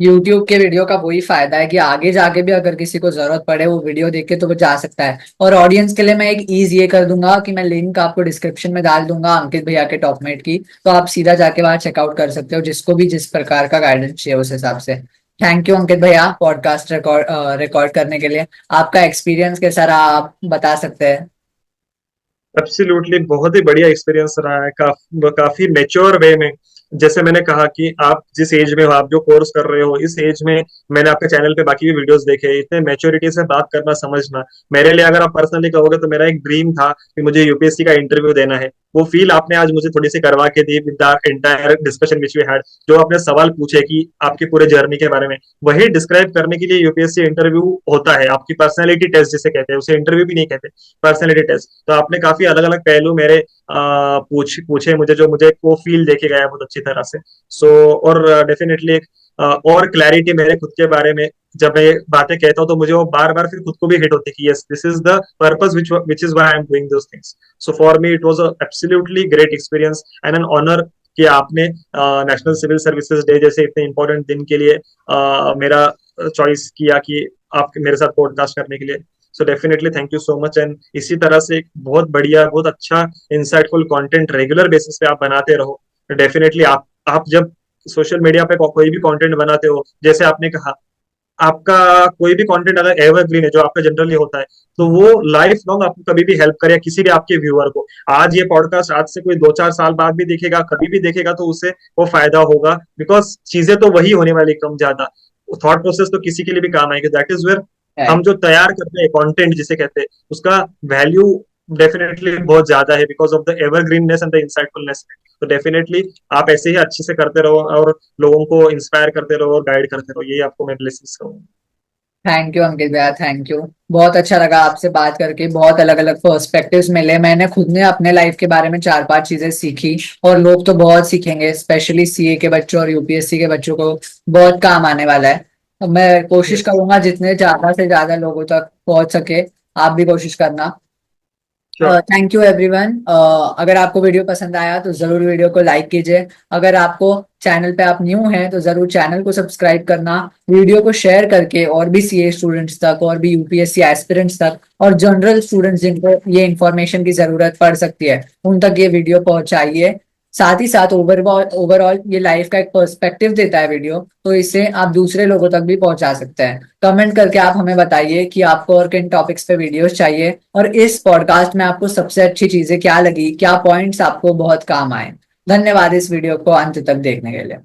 YouTube के वीडियो का वही फायदा है कि आगे जाके भी अगर किसी को जरूरत पड़े वो वीडियो देख के तो वो जा सकता है। और ऑडियंस के लिए मैं एक ईज ये कर दूंगा कि मैं लिंक आपको डिस्क्रिप्शन में डाल दूंगा अंकित भैया के टॉपमेट की, तो आप सीधा जाके वहां चेकआउट कर सकते हो, जिसको भी जिस प्रकार का गाइडेंस चाहिए उस हिसाब से। थैंक यू अंकित भैया पॉडकास्ट रिकॉर्ड करने के लिए। आपका एक्सपीरियंस कैसा रहा, आप बता सकते हैं? एब्सोल्युटली बहुत ही बढ़िया एक्सपीरियंस रहा है, काफी मेच्योर वे में। जैसे मैंने कहा कि आप जिस एज में हो, आप जो कोर्स कर रहे हो, इस एज में मैंने आपके चैनल पे बाकी भी वीडियोस देखे, इतने मेच्योरिटी से बात करना, समझना, मेरे लिए अगर आप पर्सनली कहोगे तो मेरा एक ड्रीम था कि मुझे यूपीएससी का इंटरव्यू देना है। वो फील आपने आज मुझे थोड़ी सी करवा के दी with the entire discussion which we had. जो आपने सवाल पूछे कि आपके पूरे जर्नी के बारे में, वही डिस्क्राइब करने के लिए यूपीएससी इंटरव्यू होता है। आपकी पर्सनैलिटी टेस्ट जिसे कहते हैं, उसे इंटरव्यू भी नहीं कहते, पर्सनैलिटी टेस्ट। तो आपने काफी अलग अलग पहलू मेरे पूछे मुझे, जो मुझे वो फील देके गया बहुत अच्छी तरह से। सो और डेफिनेटली एक और क्लैरिटी मेरे खुद के बारे में, जब मैं ये बातें कहता हूँ तो मुझे वो बार बार फिर खुद को भी हिट होती है कि yes, this is the purpose which is why I am doing those things. So for me it was a absolutely great experience and an honour कि आपने नेशनल सिविल सर्विसेज डे जैसे इतने इंपॉर्टेंट दिन के लिए मेरा चॉइस किया कि आप मेरे साथ पॉडकास्ट करने के लिए। So definitely thank you so much. And इसी तरह से एक बहुत बढ़िया, बहुत अच्छा इंसाइटफुल कंटेंट रेगुलर बेसिस पे आप बनाते रहो। डेफिनेटली आप जब सोशल मीडिया पे कोई भी कंटेंट बनाते हो, जैसे आपने कहा, आपका कोई भी कंटेंट अगर एवरग्रीन है, जो आपका जनरली होता है, तो वो लाइफ लॉन्ग आपको कभी भी हेल्प करे, किसी भी आपके व्यूअर को। आज ये पॉडकास्ट आज से कोई 2-4 साल बाद भी देखेगा, कभी भी देखेगा, तो उससे वो फायदा होगा, बिकॉज चीजें तो वही होने वाली कम ज्यादा। थॉट प्रोसेस तो किसी के लिए भी काम आएगी। दैट इज वेयर हम जो तैयार करते हैं कंटेंट जिसे कहते हैं, उसका वैल्यू डेफिनेटली बहुत ज्यादा है because of the evergreenness and the insightfulness. तो डेफिनेटली आप ऐसे ही अच्छे से करते रहो और लोगों को इंस्पायर करते रहो और गाइड करते रहो, यही आपको मैं ब्लेसिंग्स कहूंगा। थैंक यू अंकित भैया, थैंक यू। बहुत अच्छा लगा आपसे बात करके, बहुत अलग अलग पर्सपेक्टिव्स मिले, मैंने खुद ने अपने लाइफ के बारे में 4-5 चीजें सीखी, और लोग तो बहुत सीखेंगे, स्पेशली सीए के बच्चों और यूपीएससी के बच्चों को बहुत काम आने वाला है। अब मैं कोशिश यस, करूंगा जितने ज्यादा से ज्यादा लोगों तक पहुंच सके, आप भी कोशिश करना। श्योर। Thank you everyone. अगर आपको वीडियो पसंद आया तो जरूर वीडियो को लाइक कीजिए। अगर आपको चैनल पे आप न्यू हैं तो जरूर चैनल को सब्सक्राइब करना, वीडियो को शेयर करके और भी सीए स्टूडेंट्स तक, और भी यूपीएससी एस्पिरेंट्स तक, और जनरल स्टूडेंट्स जिनको ये इन्फॉर्मेशन की जरूरत पड़ सकती है, उन तक ये वीडियो पहुंचाइए। साथ ही साथ ओवरऑल ये लाइफ का एक पर्सपेक्टिव देता है वीडियो, तो इससे आप दूसरे लोगों तक भी पहुंचा सकते हैं। कमेंट करके आप हमें बताइए कि आपको और किन टॉपिक्स पे वीडियोस चाहिए, और इस पॉडकास्ट में आपको सबसे अच्छी चीजें क्या लगी, क्या पॉइंट्स आपको बहुत काम आए। धन्यवाद इस वीडियो को अंत तक देखने के लिए।